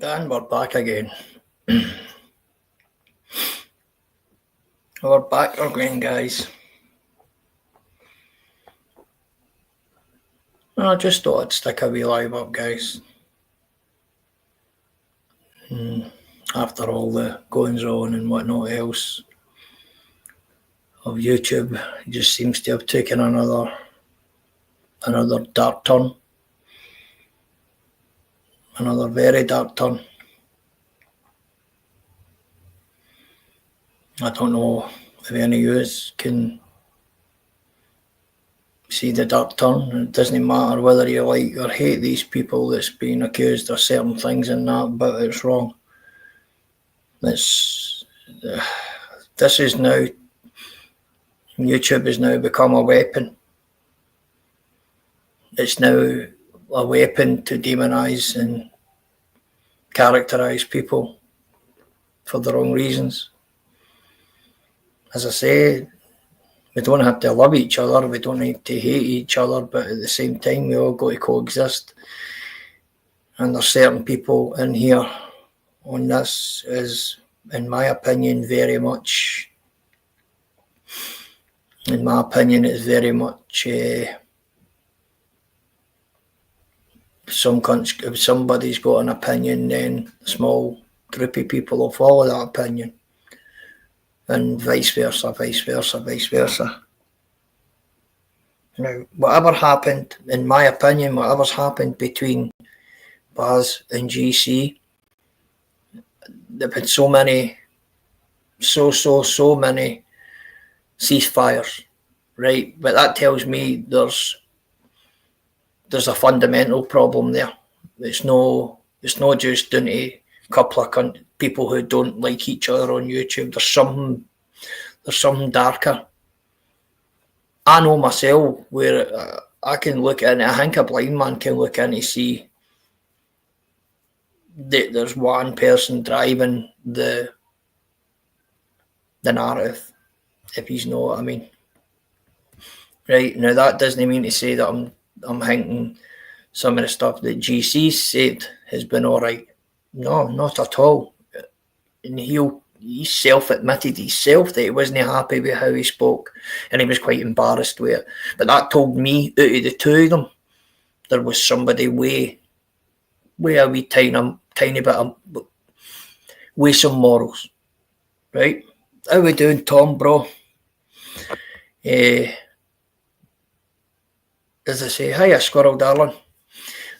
And we're back again. We're back again, guys. I just thought I'd stick a wee live up, guys. After all the goings on and whatnot else of YouTube, it just seems to have taken another dark turn. Another very dark turn. I don't know if any of you can see the dark turn. It doesn't matter whether you like or hate these people that's being accused of certain things and that, but it's wrong. This is now, YouTube has now become a weapon. It's now a weapon to demonise and characterise people for the wrong reasons. As I say, we don't have to love each other, we don't need to hate each other, but at the same time we all got to coexist. And there's certain people in here on this is, in my opinion, very much, it's very much if somebody's got an opinion, then a small group of people will follow that opinion, and vice versa. Now, whatever happened, in my opinion, whatever's happened between Baz and GC, there have been so many ceasefires, right? But that tells me there's a fundamental problem there. It's not just down to a couple of people who don't like each other on YouTube. There's something darker. I know myself where I can look in. I think a blind man can look in and see that there's one person driving the narrative, if he's know what I mean. Right, now that doesn't mean to say that I'm thinking some of the stuff that GC said has been alright. No, not at all. And he self-admitted himself that he wasn't happy with how he spoke, and he was quite embarrassed with it. But that told me, out of the two of them, there was somebody way a wee tiny bit of, with some morals, right? How we doing, Tom, bro? As I say, hiya, squirrel darling.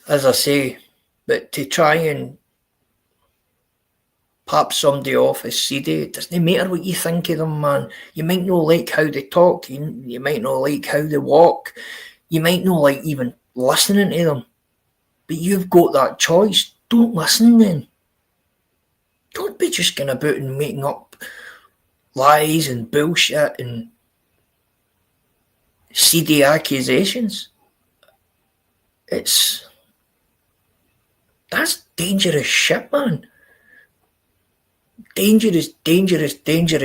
As I say, but to try and pop somebody off as seedy, it doesn't matter what you think of them, man. You might not like how they talk, you might not like how they walk, you might not like even listening to them, but you've got that choice. Don't listen then. Don't be just going about and making up lies and bullshit and seedy accusations. That's dangerous shit, man. Dangerous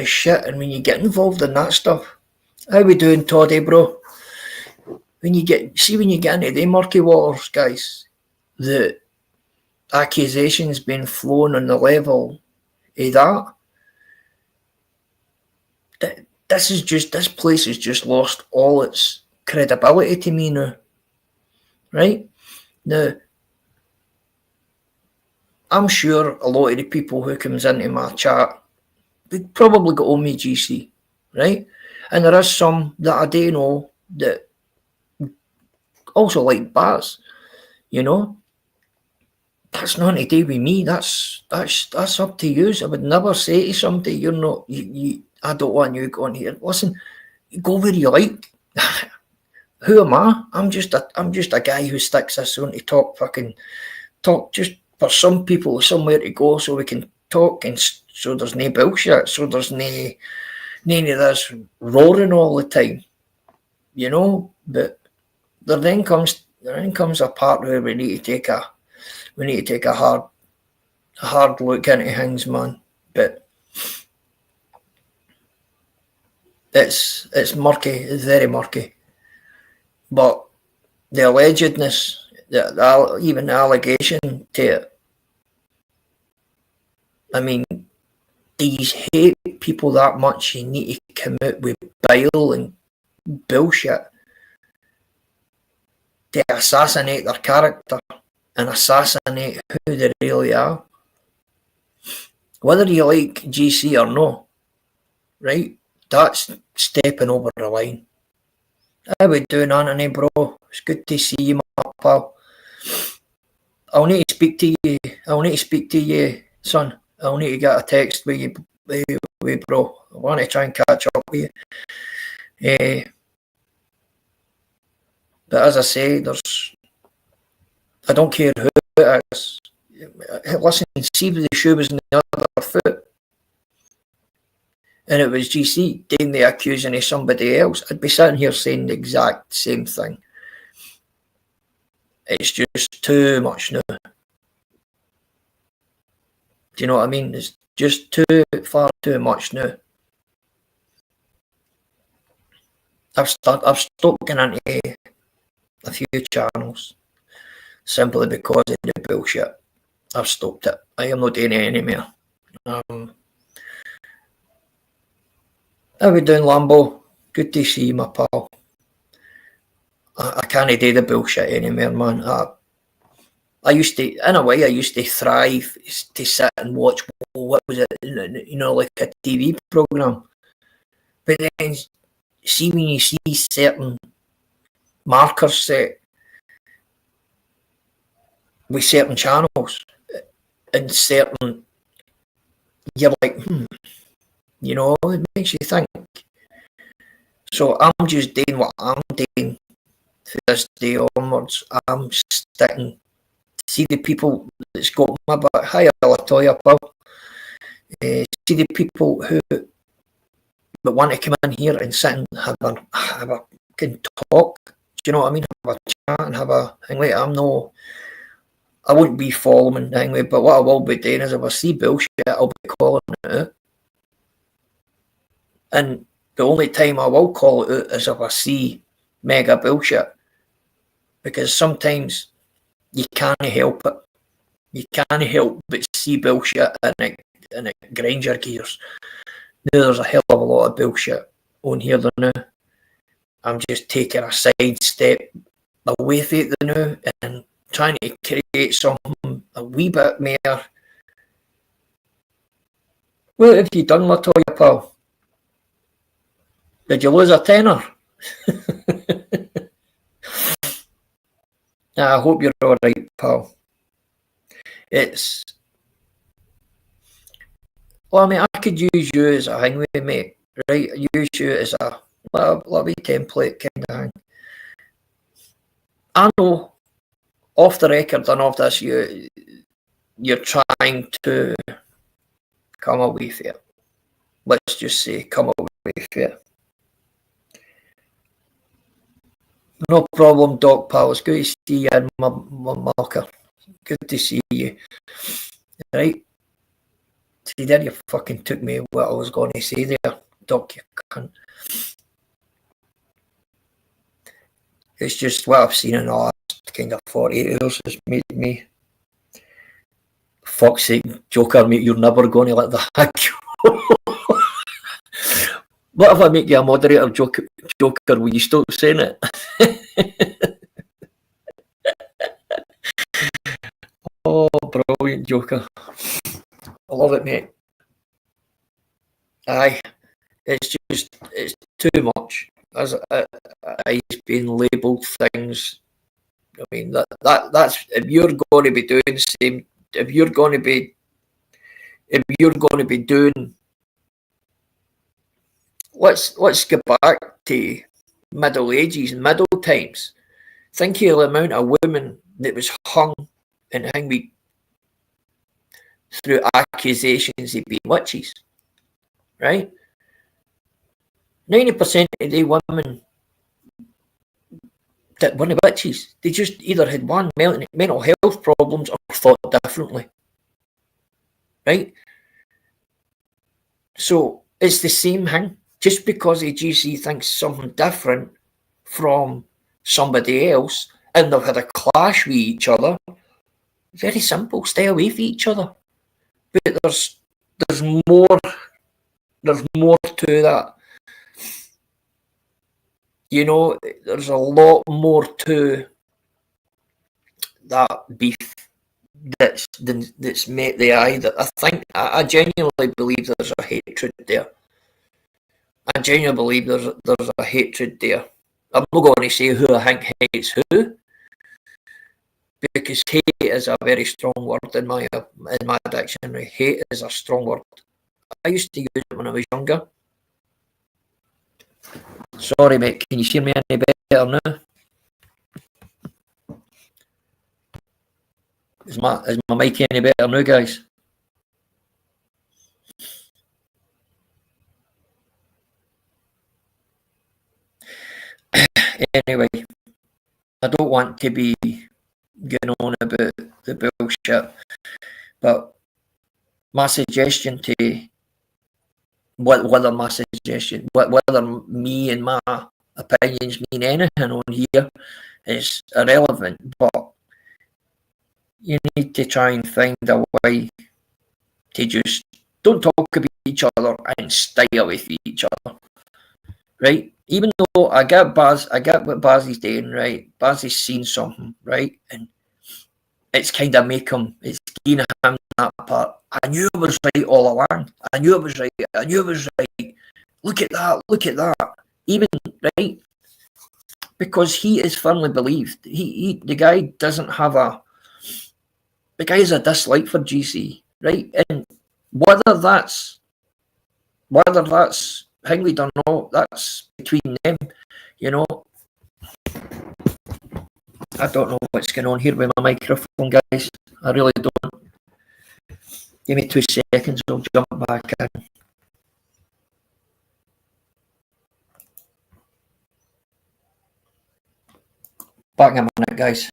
shit. And when you get involved in that stuff, how we doing, Toddy, bro? When you get into the murky waters, guys, the accusations being flown on the level of that, this place has just lost all its credibility to me now. Right? Now, I'm sure a lot of the people who comes into my chat, they probably got on me GC, right? And there is some that I do know that also like Baz, you know. That's nothing to do with me. That's up to you. I would never say to somebody, you're not. I don't want you going here. Listen, go where you like. Who am I? I'm just a guy who sticks this on to talk just for some people somewhere to go so we can talk, and so there's no bullshit, so there's no of this roaring all the time, you know. But there then comes a part where we need to take a hard look into things, man. But it's murky. It's very murky. But the allegedness, even the allegation to it, I mean, do you hate people that much you need to come out with bile and bullshit to assassinate their character and assassinate who they really are? Whether you like GC or no, right? That's stepping over the line. How we doing, Anthony, bro? It's good to see you, my pal. I'll need to speak to you, son. I'll need to get a text with you, bro. I want to try and catch up with you. But as I say, I don't care who it is. Listen, see if the shoe was in the other foot and it was GC doing the accusing of somebody else, I'd be sitting here saying the exact same thing. It's just too much now. Do you know what I mean? It's just far too much now. I've stopped getting into a few channels simply because of the bullshit. I've stopped it. I am not doing it anymore. How we doing, Lambo? Good to see you, my pal. I can't do the bullshit anymore, man. I used to, in a way, I used to thrive to sit and watch, what was it, like a TV program. But then, see when you see certain markers set with certain channels and certain, you're like, it makes you think. So I'm just doing what I'm doing for this day onwards. I'm sticking. See the people that's got my back. Hi, Latoya, pal. See the people who that want to come in here and sit and have a can talk. Do you know what I mean? Have a chat and have a thing. Like, I wouldn't be following anyway, but what I will be doing is if I see bullshit, I'll be calling it out. And the only time I will call it out is if I see mega bullshit. Because sometimes you can't help it. You can't help but see bullshit and it grinds your gears. Now there's a hell of a lot of bullshit on here now. I'm just taking a side step away from it now and trying to create something a wee bit more. What have you done, Latoya, pal? Did you lose a tenner? I hope you're alright, pal. Well, I mean, I could use you as a hang with, mate, right? Use you as a wee template kind of thing. I know, off the record and off this, you're trying to come away with it. Let's just say, come away with it. No problem, Doc, pal. It's good to see you in my marker. Good to see you. Right? See, there you fucking took me what I was going to say there, Doc, you cunt. It's just what I've seen in the last kind of 48 hours has made me. Fuck's sake, Joker, mate, you're never going to let that go. What if I make you a moderator, Joker, will you stop saying it? Oh, brilliant, Joker. I love it, mate. Aye, it's too much. As I've been labelled things. I mean, that's if you're going to be doing the same, if you're going to be doing. Let's go back to Middle Ages and Middle Times. Think of the amount of women that was hung and hanged through accusations of being witches, right? 90% of the women that weren't witches, they just either had one mental health problems or thought differently, right? So it's the same thing. Just because a GC thinks something different from somebody else and they've had a clash with each other, very simple, stay away from each other. But there's more to that. You know, there's a lot more to that beef that's met the eye. That I genuinely believe there's a hatred there. I genuinely believe there's a hatred there. I'm not going to say who I think hates who, because hate is a very strong word in my dictionary. Hate is a strong word. I used to use it when I was younger. Sorry, mate. Can you hear me any better now? Is my mic any better now, guys? Anyway, I don't want to be going on about the bullshit, but my suggestion to whether me and my opinions mean anything on here is irrelevant, but you need to try and find a way to just don't talk about each other and stay with each other, right? Even though I get what Baz is doing, right? Baz has seen something, right? And it's kind of it's giving him that part. I knew I was right all along. I knew I was right. Look at that. Even, right? Because he is firmly believed. The guy doesn't have the guy has a dislike for GC, right? And whether that's Hingley or not, that's between them, you know. I don't know what's going on here with my microphone, guys. I really don't. Give me 2 seconds, I'll jump back in. Back in a minute, guys.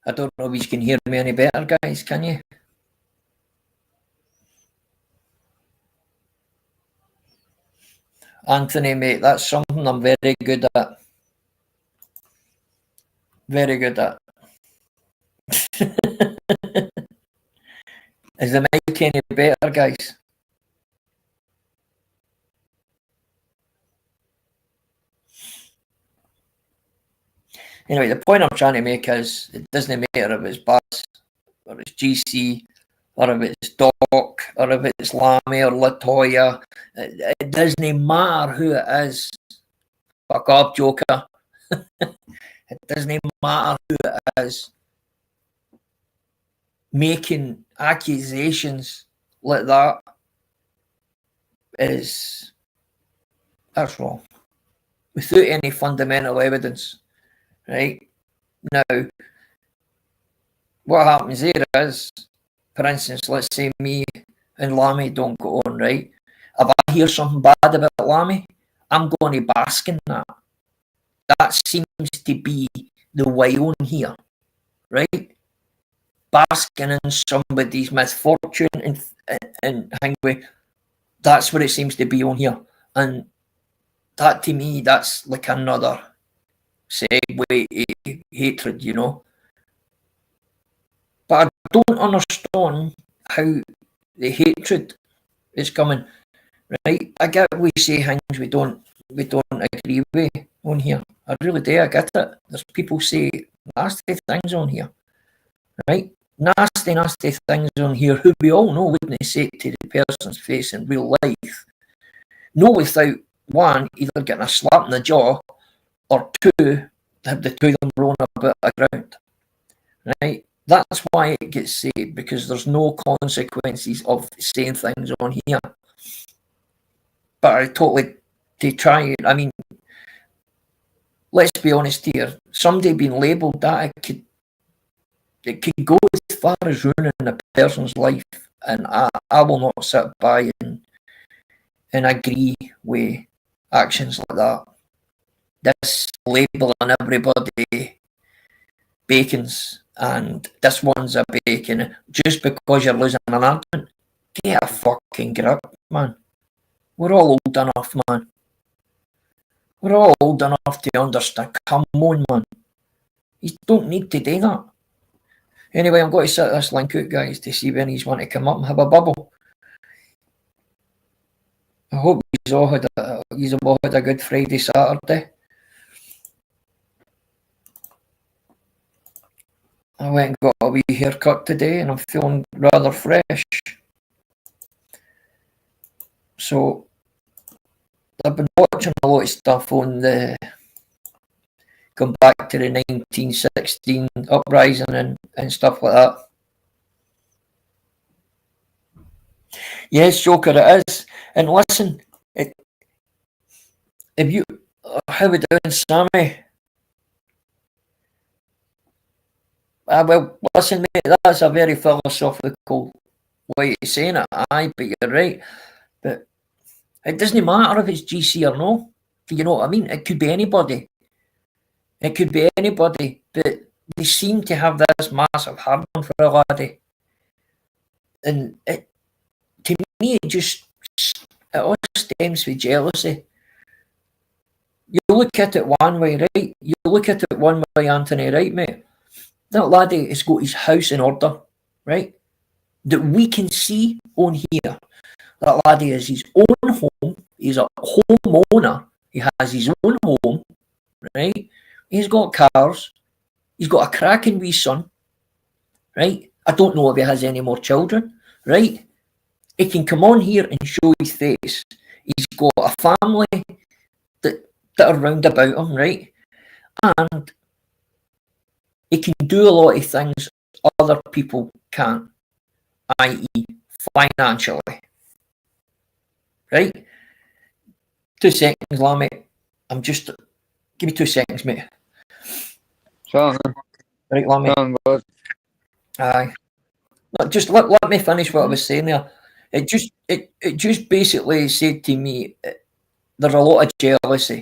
I don't know if you can hear me any better, guys, can you? Anthony, mate, that's something I'm very good at. Very good at. Is the mic any better, guys? Anyway, the point I'm trying to make is it doesn't matter if it's Buzz or it's GC or if it's Doc or if it's Lammy or Latoya. It doesn't matter who it is. Fuck off, Joker. It doesn't matter who it is. Making accusations like that that's wrong. Without any fundamental evidence. Right? Now, what happens here is, for instance, let's say me and Lammy don't go on, right? If I hear something bad about Lammy, I'm going to bask in that. That seems to be the way on here, right? Basking in somebody's misfortune and hanging. That's what it seems to be on here. And that, to me, that's like another segue to hatred, you know. But I don't understand how the hatred is coming, right? I get we say things we don't agree with on here. I really do, I get it. There's people say nasty things on here, right? Nasty things on here who we all know wouldn't say it to the person's face in real life. No, without one, either getting a slap in the jaw, or two, have the two of them thrown about the ground, right? That's why it gets said, because there's no consequences of saying things on here. But I totally, to try, I mean, let's be honest here, somebody being labelled that, it could go as far as ruining a person's life, and I will not sit by and agree with actions like that. This labelling everybody bacons, and this one's a bacon, just because you're losing an argument. Get a fucking grip, man. We're all old enough, man. We're all old enough to understand. Come on, man. You don't need to do that. Anyway, I'm going to set this link out, guys, to see when he's want to come up and have a bubble. I hope he's all had a good Friday, Saturday. I went and got a wee haircut today, and I'm feeling rather fresh. So I've been watching a lot of stuff on going back to the 1916 uprising and stuff like that. Yes, Joker, it is. And listen, how we doing, Sammy? Well, listen, mate, that's a very philosophical way of saying it. Aye, but you're right. But it doesn't matter if it's GC or no. You know what I mean? It could be anybody. It could be anybody. But they seem to have this massive hard on for a laddie. And to me, it all stems with jealousy. You look at it one way, right? You look at it one way, Anthony, right, mate? That laddie has got his house in order, right? That we can see on here. That laddie has his own home. He's a homeowner. He has his own home, right? He's got cars. He's got a cracking wee son, right? I don't know if he has any more children, right? He can come on here and show his face. He's got a family that are round about him, right? And he can do a lot of things other people can't, i.e. financially. Right? 2 seconds, Lammy. Give me 2 seconds, mate. Sure. Right, Lammy. Aye. Just let me finish what I was saying there. It just basically said to me, there's a lot of jealousy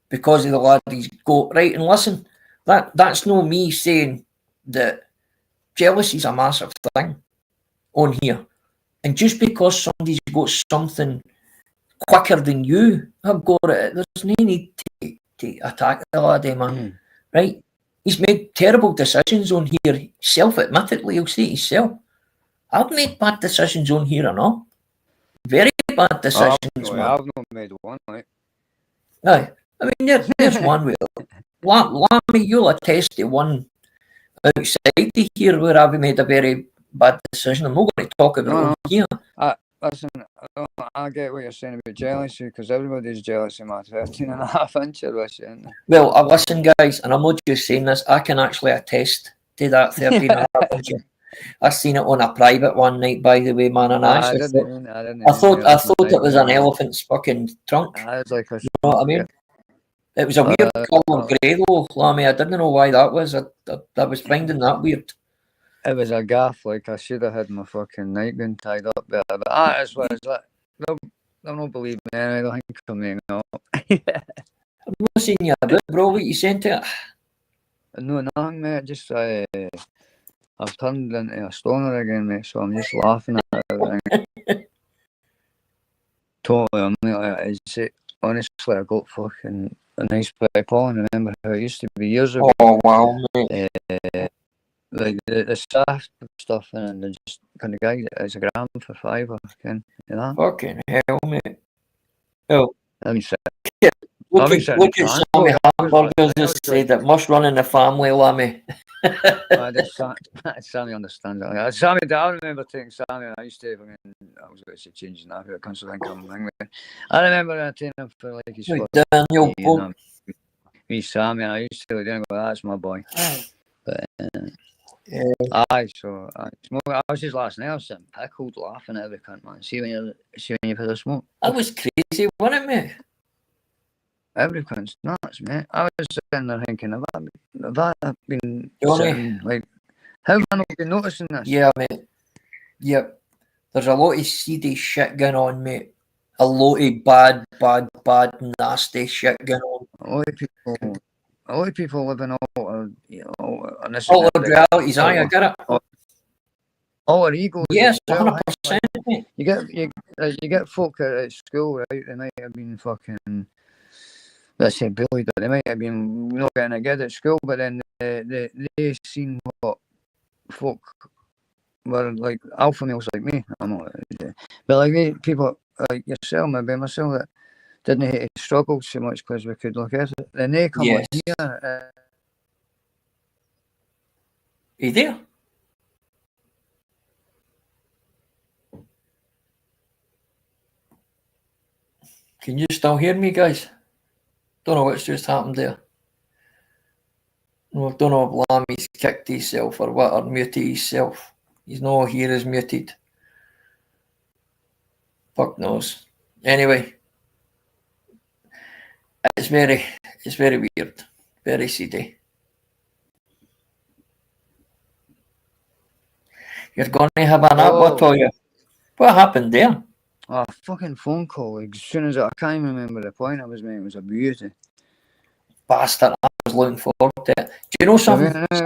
because of the lad he's got. Right, and listen, that's no me saying that jealousy is a massive thing on here. And just because somebody's got something quicker than you have got it, there's no need to attack the laddie, man. Right? He's made terrible decisions on here. Self-admittedly, he'll say it himself. I've made bad decisions on here and all. Very bad decisions, man. I've not made one, like. Aye. I mean, there's one way. Lammy, you'll attest to one outside of here where I've made a very bad decision. I'm not going to talk about it on here. Listen, I get what you're saying about jealousy, because everybody's jealous of my 13.5 inch, isn't they? Well, listen, guys, and I'm not just saying this, I can actually attest to that 13.5 inch. I seen it on a private one night, by the way, man, and I thought it was an elephant's fucking trunk. I was like, you know what I mean? It was a weird colour grey though, Lammy. I didn't know why that was. I was finding that weird. It was a gaff, like I should have had my fucking nightgown tied up there. But that's what it's like. They'll not believe me, I don't think I'm hanging up. I'm not seeing you a bit, bro. What you saying to it? No, nothing, mate. Just I've turned into a stoner again, mate, so I'm just laughing at everything. Totally, I'm like, honestly, I got fucking a nice bit of pollen. Remember how it used to be years ago? Oh, wow, mate. Like the saft stuff, and they just kind of guy it's a gram for $5, you know? Fucking hell, mate. Oh. I mean, look at Sammy Hamburgers just said it must run in the family, Lammy. Sammy understands it. Sammy, I remember taking Sammy, I used to, I was going to say changing that, but I can't think of him. I remember taking him for like his Daniel, me, Sammy, and I used to go, that's my boy. But, so I was just last night, I was sitting pickled laughing at every cunt, man. See when you've had a smoke. That was crazy, wasn't it, mate? every cunt's nuts, mate. I was sitting there thinking, have I been Johnny? sitting, like, how have I not been noticing this? Yeah, mate. Yep. There's a lot of seedy shit going on, mate. A lot of bad, nasty shit going on. A lot of people living all, you know, and this All the realities, I get it. all our egos. Yes, as well. 100%, mate. You get folk at school, right? They might have been fucking, let's say, bullied, but they might have been not getting it good at school. But then they seen what folk were like, alpha males like me. I'm not, but like people like yourself, maybe myself, that didn't have to struggle so much because we could look at it. Then they come on here. Are you there? Can you still hear me, guys? Don't know what's just happened there. No, don't know if Lammy's kicked himself or what, or muted himself. He's not here, is muted. Fuck knows. Anyway, it's very weird, very seedy. You're going to have an what for you? What happened there? Oh, fucking phone call. As soon as I can't remember the point I was making, it was a beauty. Bastard, I was looking forward to it. Do you know something? I'll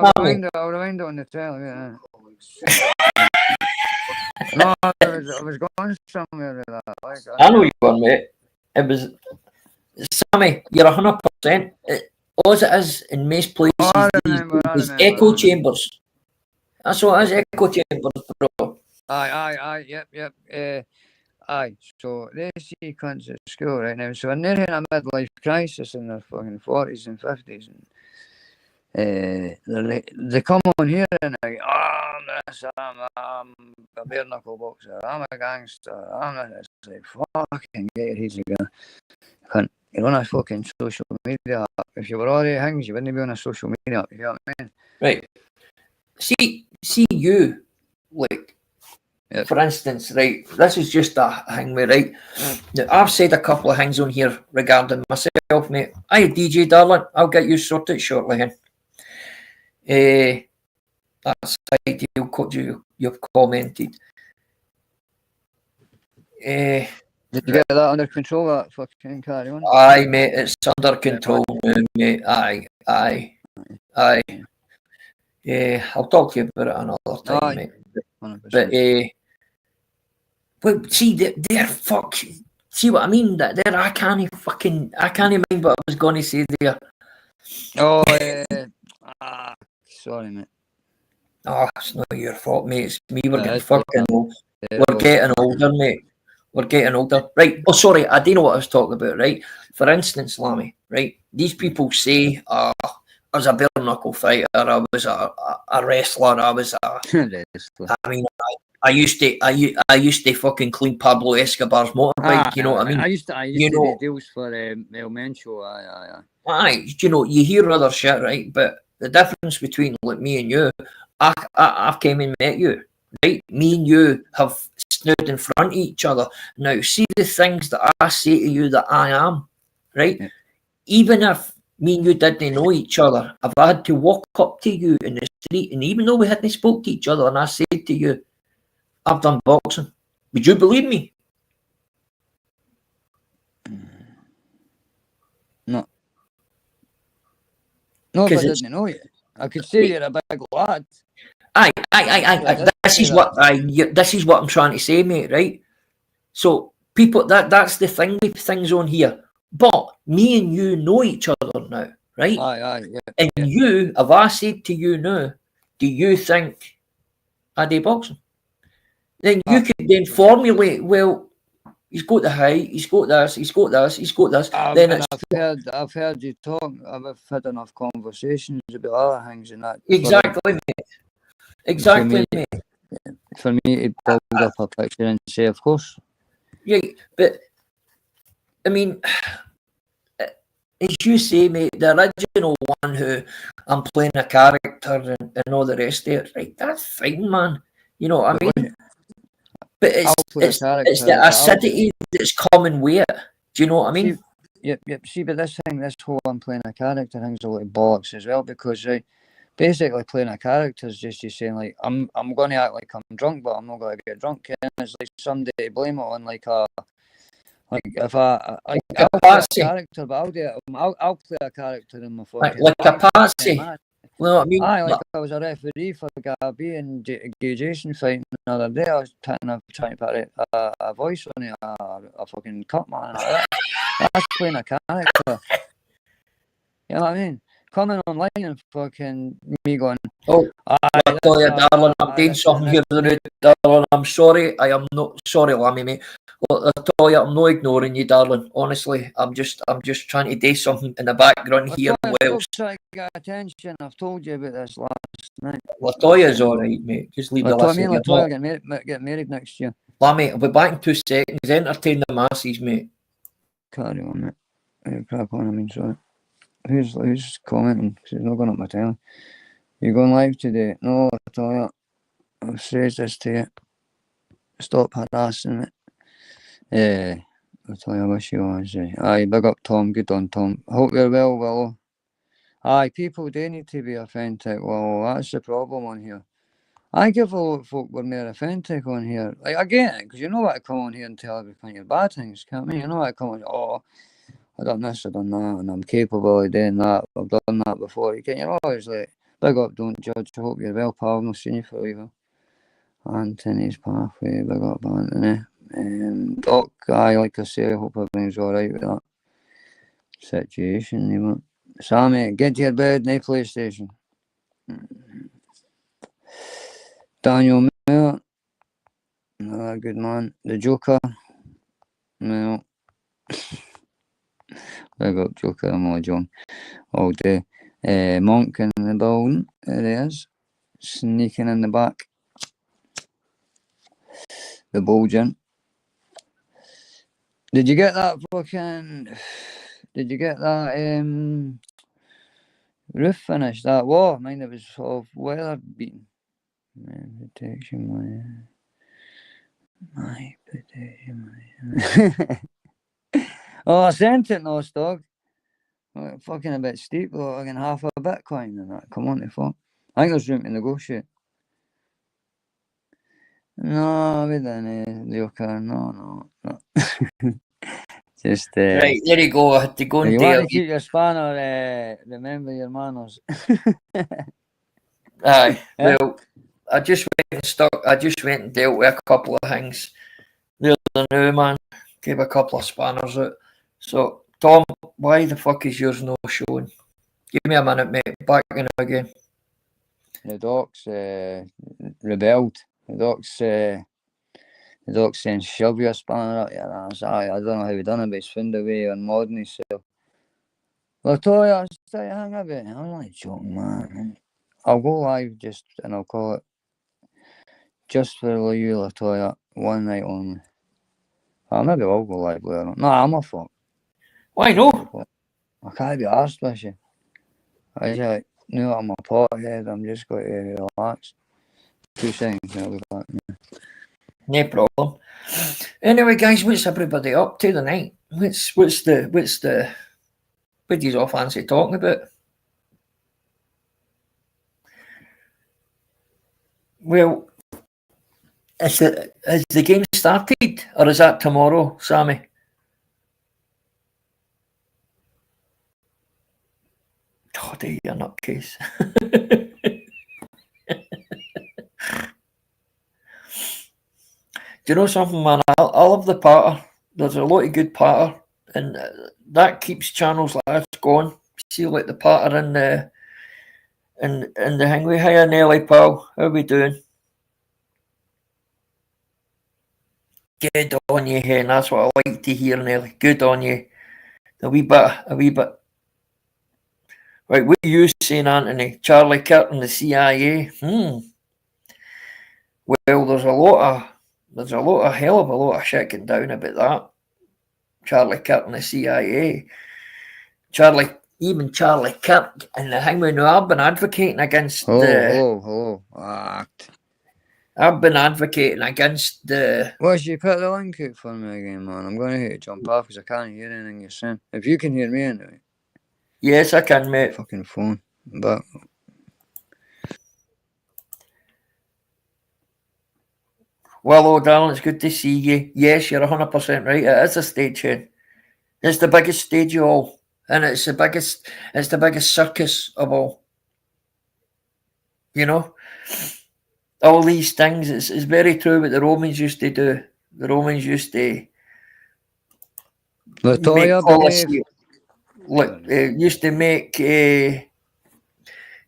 remind it on the tail, yeah. No, I was going somewhere with that. Like, I know you were, mate. It was Sammy, you're 100%. All it is in most places is echo chambers. That's what it is, echo chambers, bro. Aye, yep. Aye, so they see cunts at school right now. So when they're in a midlife crisis in their fucking 40s and 50s, and they come on here and they go, oh, I'm this, I'm a bare knuckle boxer, I'm a gangster, I'm this. It's like, fucking get your heads together. Cunt, you're on a fucking social media. If you were all the things, you wouldn't be on a social media, you know what I mean? Right. See you, like, yep. For instance, right, this is just a thing, right? Now, I've said a couple of things on here regarding myself, mate. Hi, DJ darling, I'll get you sorted shortly, hen. That's ideal. You've commented. Did you get that under control? That fucking carry on. Aye, mate, it's under control now, mate. Aye. I'll talk to you about it another time, mate. 100%. But see, they're fuck. See what I mean? That there, I can't mind what I was going to say there. Oh, sorry, mate. Oh, it's not your fault, mate. It's me. We're getting fucking old. We're getting older, mate. We're getting older. Right. Oh, sorry. I didn't know what I was talking about, right? For instance, Lammy, right? These people say, I was a bare knuckle fighter, I was a wrestler, I was a... I mean, I used to fucking clean Pablo Escobar's motorbike, you know what I mean? I used to do deals for El Mencho, aye. You know, you hear other shit, right? But the difference between like me and you, I've came and met you, right? Me and you have stood in front of each other. Now, see the things that I say to you that I am, right? Yeah. Even if me and you didn't know each other, I've had to walk up to you in the street, and even though we hadn't spoke to each other, and I said to you, I've done boxing. Would you believe me? No. No, but I didn't know you. I could say you're a big lad. Aye. This is what I'm trying to say, mate, right? So people, that's the thing with things on here. But me and you know each other now, right? Aye, yeah. And you, if I said to you now, do you think I do boxing? Then you could then formulate, well, he's got the height, he's got this. Then I've heard you talk. I've had enough conversations about other things and that. Exactly, mate. Exactly, mate. For me to build up a picture and say, of course. Right, but I mean, as you say, mate, the original one who I'm playing a character and all the rest of it, right? That's fine, man. You know what I mean? But it's the acidity that's coming with it. Do you know what I mean? See, but this whole I'm playing a character thing's a lot of bollocks as well, because basically playing a character is just you saying like I'm going to act like I'm drunk, but I'm not going to get drunk. And it's like somebody to blame it on, like if I'll play a character, but I'll play a character in my fucking like a patsy. Well, I mean, like I was a referee for Gabi and Jason fighting the other day. I was trying to put a voice on it, a fucking cut man. That's playing a character. You know what I mean? Coming online and fucking me going, oh, Latoya, darling, I'm doing something here, darling. I'm sorry. I am not sorry, Lammy, mate. Latoya, I'm not ignoring you, darling. Honestly, I'm just trying to do something in the background here in Wales. Trying to get attention. I've told you about this last night. Latoya's all right, mate. Just leave the list. Latoya get married next year. Lammy, I'll be back in 2 seconds. Entertain the masses, mate. Carry on, mate. Crack on. I mean, sorry. Who's commenting? Because it's not going up my telly. You're going live today? No, Latoya. I've said this to you. Stop harassing it. Latoya, I wish you was. Aye, big up Tom. Good on Tom. Hope you're well, Willow. Aye, people do need to be authentic. Well, that's the problem on here. I give a lot of folk were more authentic on here. Like, I get it, because you know what I come on here and tell everything your bad things, can't you? You know what I come on, I done this, I done that, and I'm capable of doing that. I've done that before. You're always like, big up, don't judge. I hope you're well, pal. I've seen you for a while. Anthony's pathway, big up, Anthony. Doc, like I say, I hope everything's alright with that situation. You know. Sammy, get to your bed, no PlayStation. Daniel Miller, another good man. The Joker, no. Big up Joker, I'm only John all day. Monk in the building, there he is, sneaking in the back. The Bulgin. Did you get that roof finish, that wall? Mine, it was sort of weather beaten. Protection, my protection. Oh, I sent it, no, dog. Fucking a bit steep, though. Like half a Bitcoin and that. Come on, the fuck. I think there's room to negotiate. No, we didn't, Joker. No. Just right, there you go. I had to go and you want to keep your spanner, remember your manners. Aye, well, I just went and dealt with a couple of things the other now, man. Gave a couple of spanners out. So, Tom, why the fuck is yours not showing? Give me a minute, mate. Back in again. The doc's rebelled. The doc's saying, shove your spanner up your ass. Aye, I don't know how he done it, but he's found a way on modding himself. Latoya, I'll stay hang a bit. I'm only joking, man. I'll go live and I'll call it just for you, Latoya, one night only. Maybe I'll go live later on. No, I'm a fuck. Why no? I can't be arsed with you. I just know I'm a pothead. I'm just going to relax. 2 seconds, I'll be back. No problem. Anyway, guys, what's everybody up to tonight? What do you all fancy talking about? Well, has the game started, or is that tomorrow, Sammy? Oh, dear, you're nutcase. Do you know something, man? I love the patter. There's a lot of good patter, and that keeps channels like this going. See, like the patter in the hangway. Hiya, Nelly, pal. How we doing? Good on you, hen. That's what I like to hear, Nelly. Good on you. A wee bit. Right, what are you saying, Anthony? Charlie Kirk and the CIA? Well, there's a hell of a lot of shit going down about that. Charlie Kirk and the CIA. Charlie Kirk and the hangman. Now, I've been advocating against Hello. I've been advocating against the. Well, you put the link out for me again, man. I'm going to hit jump off because I can't hear anything you're saying. If you can hear me anyway. Yes, I can, mate. Fucking phone. But Well, oh, darling, it's good to see you. Yes, you're 100% right. It is a stagehand. It's the biggest stage of all, and it's the biggest circus of all. You know, all these things. It's very true what the Romans used to do. The Romans used to make Latoya, Colosseum. Sorry.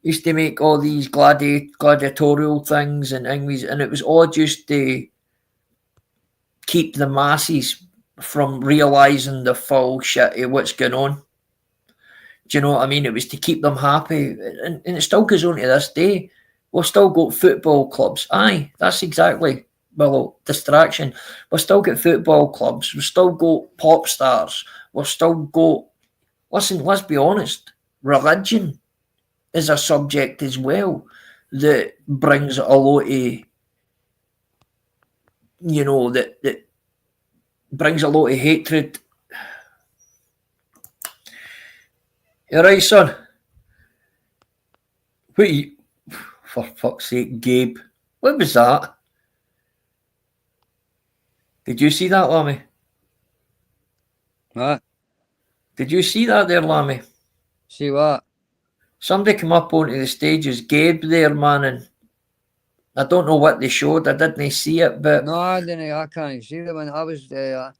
Used to make all these gladiatorial things and things, and it was all just to keep the masses from realising the full shit of what's going on. Do you know what I mean? It was to keep them happy, and it still goes on to this day. We've still got football clubs. Aye, that's exactly, well, distraction. We've still got football clubs. We've still got pop stars. We've still got, listen, let's be honest, religion is a subject as well that brings a lot of, that brings a lot of hatred. You're right, son. What you, for fuck's sake, Gabe? What was that? Did you see that, Lammy? What? Did you see that there, Lammy? See what? Somebody come up onto the stage as Gabe there, man, and I don't know what they showed. I didn't see it, but No, I didn't. I can't see it. When I was there,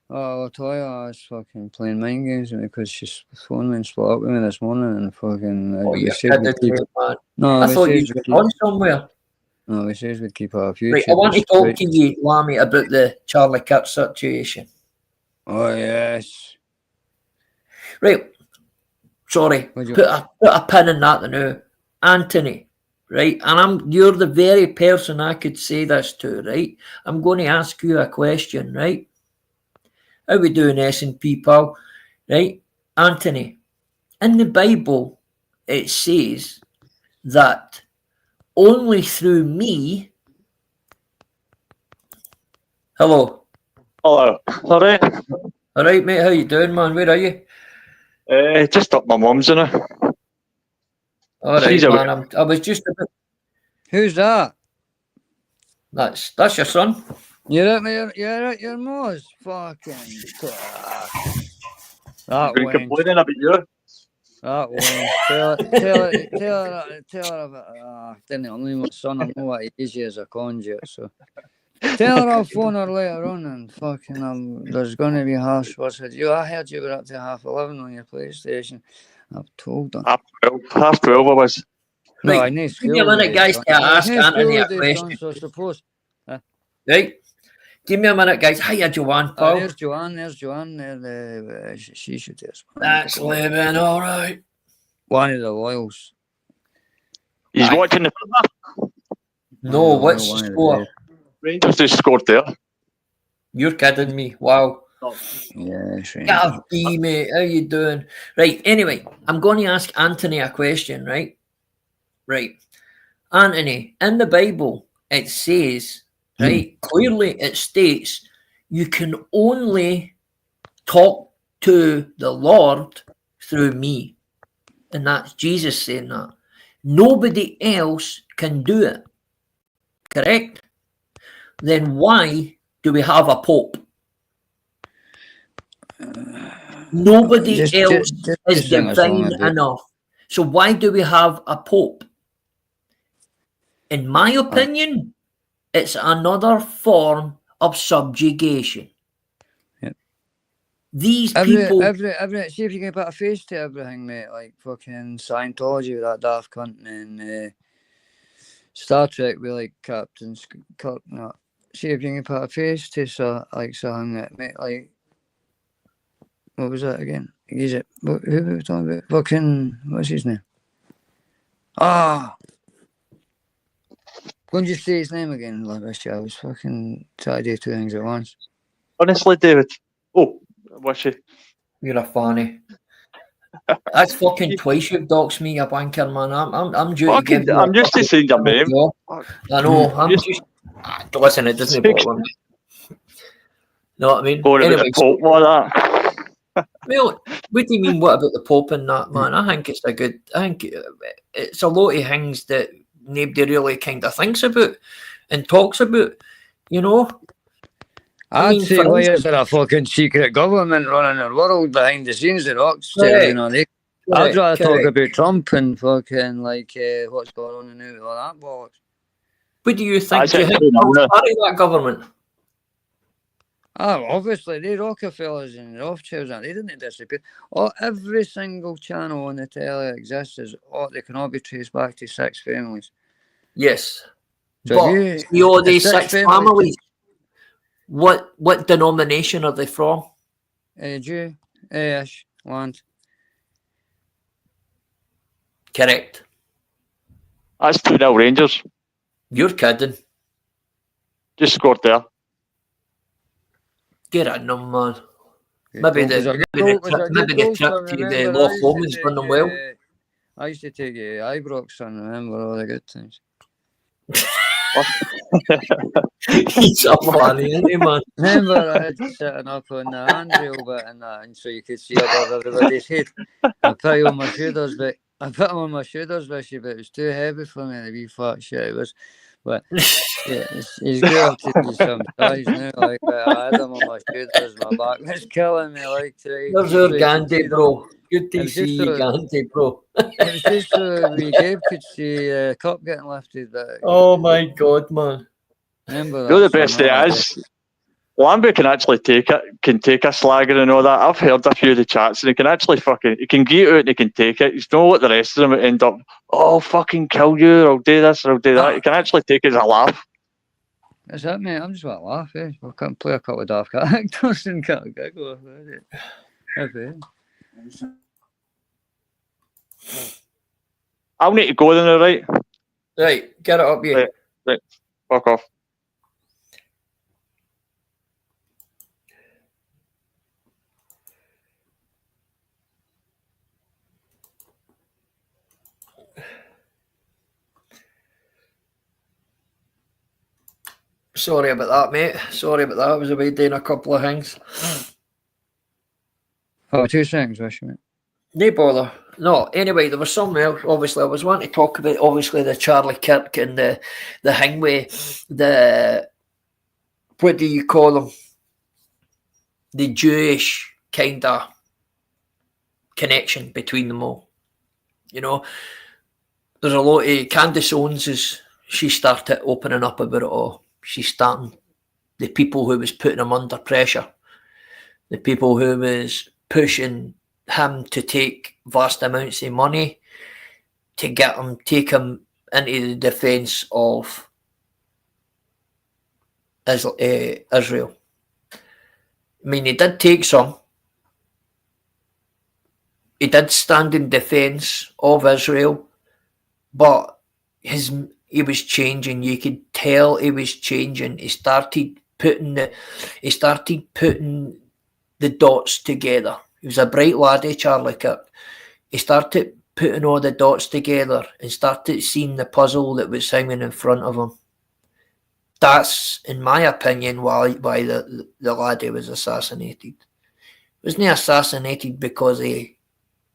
Latoya, I was fucking playing mind games with me because she's phoned me and split up with me this morning and fucking. oh, you're kidding me, man. No, I we thought you says were we'd on somewhere. No, we says we'd keep her off YouTube. Right, I want to talk to you, Lammy, about the Charlie Kirk situation. Oh yes. Right. Sorry, put a pin in that now. Anthony, right? And you're the very person I could say this to, right? I'm going to ask you a question, right? How we doing, S&P, pal? Right? Anthony, in the Bible, it says that only through me... Hello. Hello. Sorry. All right, mate, how you doing, man? Where are you? Just up my mum's, you know. All right, She's man. I was just a bit... Who's that? That's your son. You're at your mom's fucking. That been complaining about you. That one. Tell her about. Didn't only my son. I know what he is as a conduit. So tell her I'll phone her later on and fucking. There's going to be harsh words. I heard you were up to 11:30 on your PlayStation. I've told her. Half 12 I was. No, Right, I need give me a minute, guys, to ask Anthony a question. So I suppose. Right? Give me a minute, guys. Hiya, Joanne, pal. There's Joanne. She should respond. That's living all right. One of the Royals. He's watching the film. No, what's the score? Rangers just scored there. You're kidding me. Wow. Yeah, sure. Gav B, mate. How you doing? Right, anyway, I'm going to ask Anthony a question, right? Right. Anthony, in the Bible, it says, right, clearly it states you can only talk to the Lord through me. And that's Jesus saying that. Nobody else can do it. Correct? Then why do we have a pope? Nobody else is divine enough. So why do we have a pope? In my opinion, it's another form of subjugation. Yep. These people... See if you can put a face to everything, mate, like fucking Scientology with that daft cunt and Star Trek with like Captain Kirk. No. See if you can put a face to something that, mate, like... What was that again? Is it... Who were we talking about? Fucking... What's his name? When did you say his name again? Like I was fucking trying to do two things at once. Honestly, David. Oh, was she? You're a fanny. That's fucking twice you've doxed me, you banker, man. I'm due to give you... I'm just to saying your name. I know. Listen, it doesn't bother me. Know what I mean? Going about Anyway, the Pope like that. well, what do you mean? What about the Pope and that, man? I think it's a good. I think it's a lot of things that nobody really kind of thinks about and talks about. You know, I I'd mean, say, for why is instance, there a fucking secret government running the world behind the scenes that Ox Correct. you know, I'd rather talk correct. about Trump and fucking like what's going on in all that bollocks. What do you think? That's Do you it. think Trump's part of that government? Oh, obviously, they Rockefellers and Rothschilds, they didn't disappear. Every single channel on the telly exists. They can all be traced back to 6 families. Yes, So but if see all if these 6 six families, families. What denomination are they from? Jew, Irish, land. Correct. That's 2-0 Rangers. You're kidding. Just scored there. Get in them, man. Good Maybe goal. the Was a good maybe goal. the Was a trip, good maybe the goal, trip son. to the Remember, Loch Lomond's done them well. I used to take Ibrox, son. Remember all the good times. He's a funny, isn't he, man? Remember, I had sitting up on the handrail bit and that, and so you could see above everybody's head. I put him on my shoulders, but Vishy, but it was too heavy for me. The wee fat shit it was. But yeah, he's good up to do some size now. Like, but I had him on my shoulders, my back was killing me. Like, today, There's just our so you could Gandhi, see them. bro. Good It to was see just you, so Gandhi, bro. it was just so we Gabe could see cup getting lifted. But Oh my God, man. remember You know that. the best thing is, Lambie can actually take a slagger and all that. I've heard a few of the chats and he can actually he can get out and he can take it. He's not what the rest of them end up, oh, fucking kill you, or I'll do this, or I'll do that. He can actually take it as a laugh. That's it, mate. I'm just about to laugh, eh? We can't play a couple of daft characters and can't giggle about it. Okay. I'll need to go then, right? Right, get it up, you. Right. Fuck off. Sorry about that, mate. Sorry about that. I was away doing a couple of things. Oh, 2 seconds, Wish, mate. No bother. No, anyway, there was something else. Obviously, I was wanting to talk about, obviously, the Charlie Kirk and the Hingway, what do you call them? The Jewish kind of connection between them all. You know, there's a lot of Candace Owens she started opening up about it all. She's starting the people who was putting him under pressure, the people who was pushing him to take vast amounts of money to take him into the defence of Israel. I mean, he did take some. He did stand in defence of Israel, but he was changing. You could tell he was changing. He started putting the dots together. He was a bright laddie, Charlie Kirk. He started putting all the dots together and started seeing the puzzle that was hanging in front of him. That's, in my opinion, why the laddie was assassinated. He wasn't assassinated because he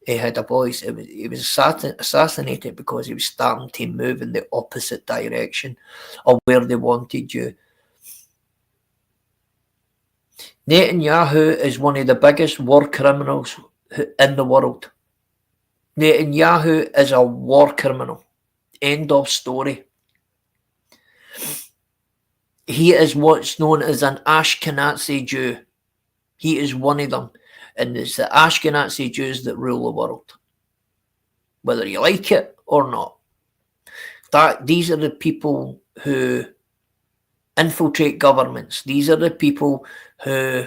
had a voice. He was assassinated because he was starting to move in the opposite direction of where they wanted you. Netanyahu is one of the biggest war criminals in the world. Netanyahu is a war criminal. End of story. He is what's known as an Ashkenazi Jew. He is one of them. And it's the Ashkenazi Jews that rule the world. Whether you like it or not. These are the people who infiltrate governments. These are the people who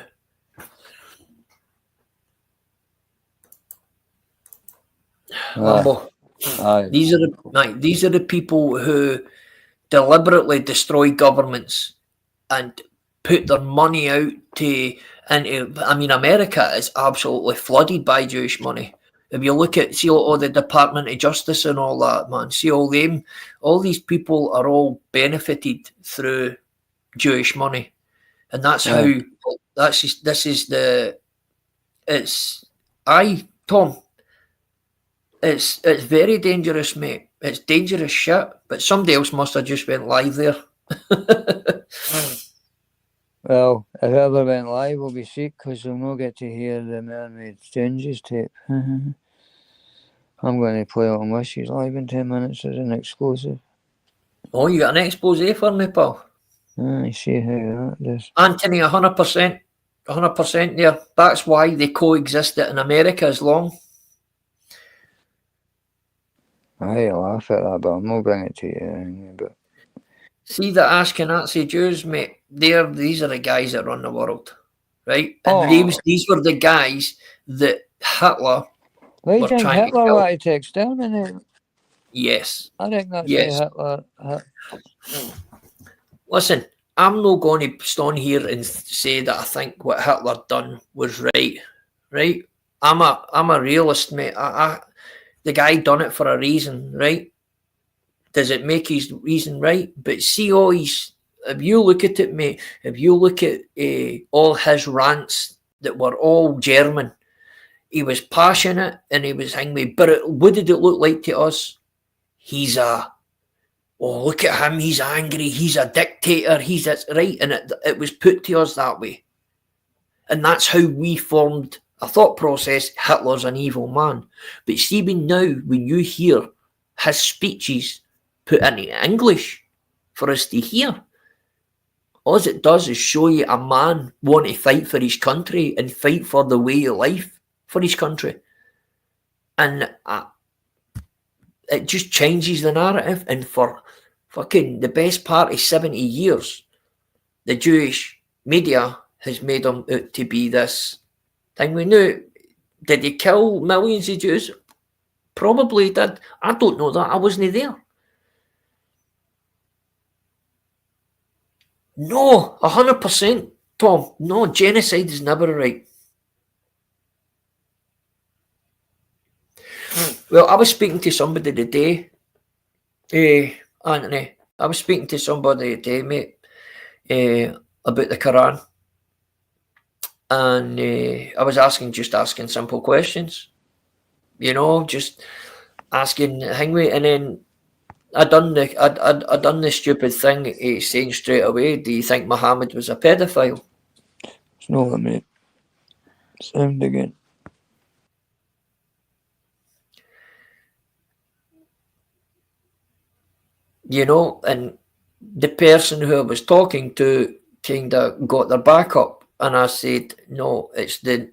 these are the people who deliberately destroy governments and put their money out into. I mean, America is absolutely flooded by Jewish money. If you see all the Department of Justice and all that, man, see all these people are all benefited through Jewish money, and that's how. This is the. It's Tom. It's very dangerous, mate. It's dangerous shit. But somebody else must have just went live there. Well, if it ever went live, we'll be sick because we'll not get to hear the Mermaid Changes tape. I'm going to play it on Wishes live in 10 minutes as an exclusive. Oh, you got an expose for me, pal? I see how that is. Anthony, 100%. 100% there. That's why they coexisted in America as long. I laugh at that, but I'm not bringing it to you. But see the Ashkenazi Jews, mate. These are the guys that run the world, right? And these were the guys that Hitler. Why do you think Hitler wanted to exterminate? Yes. I think that's Hitler. Listen, I'm not going to stand here and say that I think what Hitler done was right. Right? I'm a realist, mate. The guy done it for a reason, right? Does it make his reason right? But see all his, if you look at it, mate, if you look at all his rants that were all German, he was passionate and he was angry. But what did it look like to us? He's look at him, he's angry, he's a dictator, that's right. And it was put to us that way. And that's how we formed a thought process, Hitler's an evil man. But see, now, when you hear his speeches put into English for us to hear, all it does is show you a man want to fight for his country and fight for the way of life for his country. And it just changes the narrative. And for fucking the best part of 70 years, the Jewish media has made him out to be this thing. We knew, did he kill millions of Jews? Probably did. I don't know that. I wasn't there. No, 100%, Tom. No, genocide is never right. Well, I was speaking to somebody today, Anthony. I was speaking to somebody today, mate, about the Quran. And I was asking simple questions. You know, just asking, and then I done the stupid thing, saying straight away, do you think Muhammad was a pedophile? It's not that, mate. Sound again. You know, and the person who I was talking to kind of got their back up, and I said, no, I said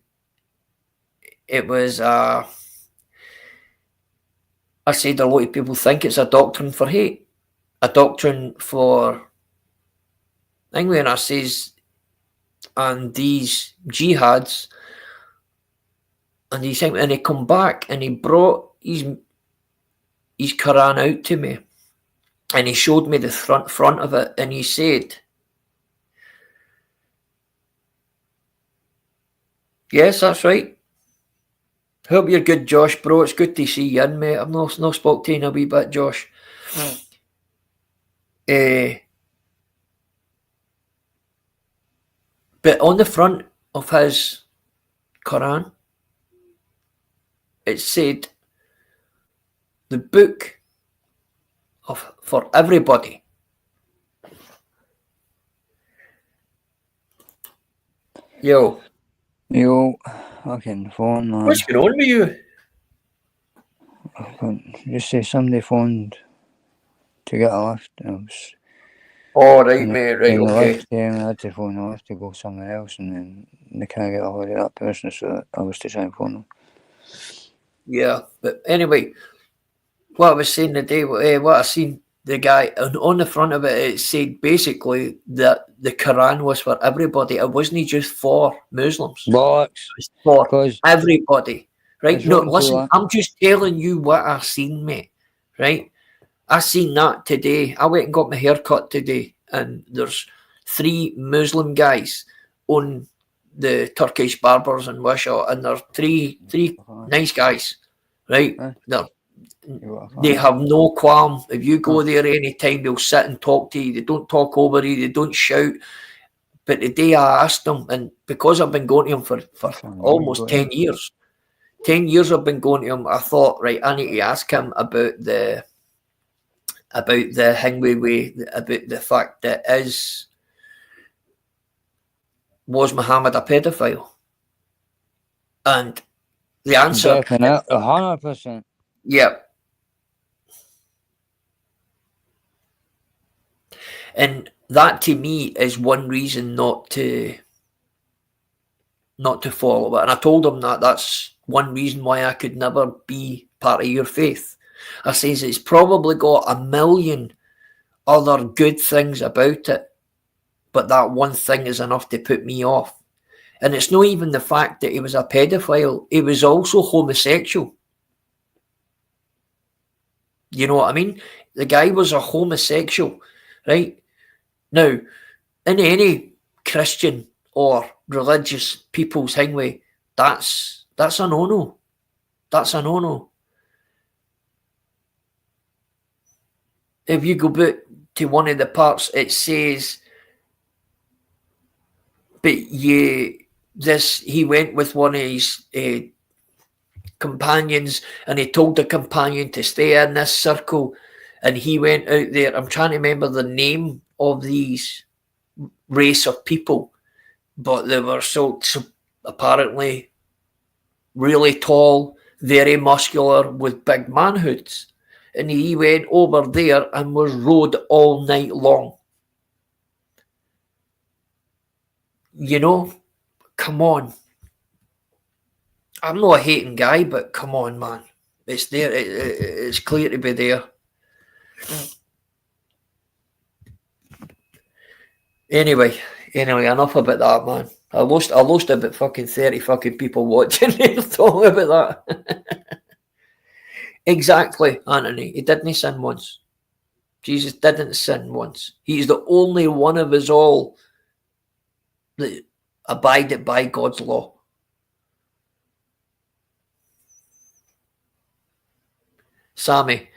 a lot of people think it's a doctrine for hate, a doctrine for anyway, and I says, and these jihads, and he come back and he brought his Quran out to me, and he showed me the front of it, and he said, yes, that's right. Hope you're good, Josh, bro. It's good to see you in, mate. I've not spoke to you in a wee bit, Josh. But on the front of his Quran, it said, the book for everybody. Yo, fucking phone, man. What's going on with you? Just say somebody phoned to get a lift. Oh, right, mate, right, okay. I had to phone the lift to go somewhere else, and then they can't get a hold of that person, so I was to try and phone them. Yeah, but anyway, what I was saying today, what I seen the guy, and on the front of it said basically that the Quran was for everybody. It wasn't just for Muslims. Bollocks. It was for everybody. Right? No, listen, I'm just telling you what I seen, mate. Right? I seen that today. I went and got my hair cut today, and there's 3 Muslim guys on the Turkish barbers in Wishaw, and they're three nice guys, right? They have no qualm. If you go there any time, they'll sit and talk to you. They don't talk over you. They don't shout. But the day I asked them, and because I've been going to him for almost 10 years, 10 years I've been going to him, I thought, right, I need to ask him about the Hingway, about the fact that was Muhammad a pedophile? And the answer, 100%. Yeah. And that to me is one reason not to follow it. And I told him that's one reason why I could never be part of your faith. I says it's probably got a million other good things about it, but that one thing is enough to put me off. And it's not even the fact that he was a pedophile, he was also homosexual. You know what I mean? The guy was a homosexual, right? Now, in any Christian or religious people's Hingway, that's a no-no. That's a no-no. If you go back to one of the parts, it says, but he went with one of his companions, and he told the companion to stay in this circle, and he went out there. I'm trying to remember the name of these race of people, but they were so apparently really tall, very muscular, with big manhoods. And he went over there and was rode all night long. You know, come on. I'm not a hating guy, but come on, man. It's there. It's clear to be there. Anyway, enough about that, man. I lost about fucking 30 fucking people watching me talking about that. Exactly, Anthony. He didn't sin once. Jesus didn't sin once. He's the only one of us all that abided by God's law. Sammy,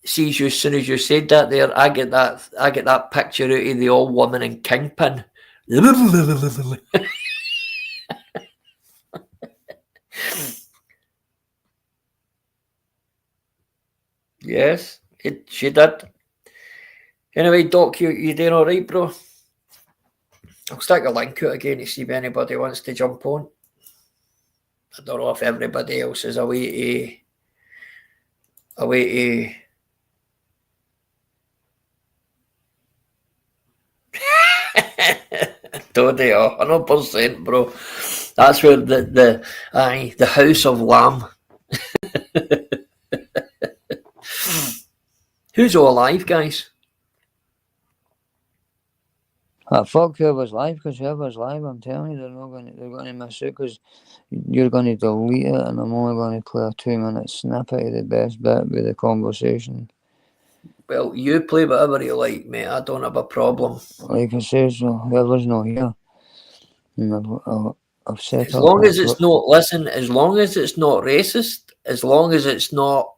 see, as soon as you said that there, I get that picture out of the old woman in Kingpin. Yes, she did. Anyway, Doc, you doing all right, bro? I'll stick a link out again to see if anybody wants to jump on. I don't know if everybody else is away to Totally, 100%, bro. That's where the House of Lamb. Who's all alive, guys? Fuck whoever's live, because whoever's live, I'm telling you, they're going to miss it, because you're going to delete it, and I'm only going to play a 2-minute snippet of the best bit with the conversation. Well, you play whatever you like, mate. I don't have a problem. Like I say, so whoever's not here, I've set as up. Long as it's not, listen, as long as it's not racist, as long as it's not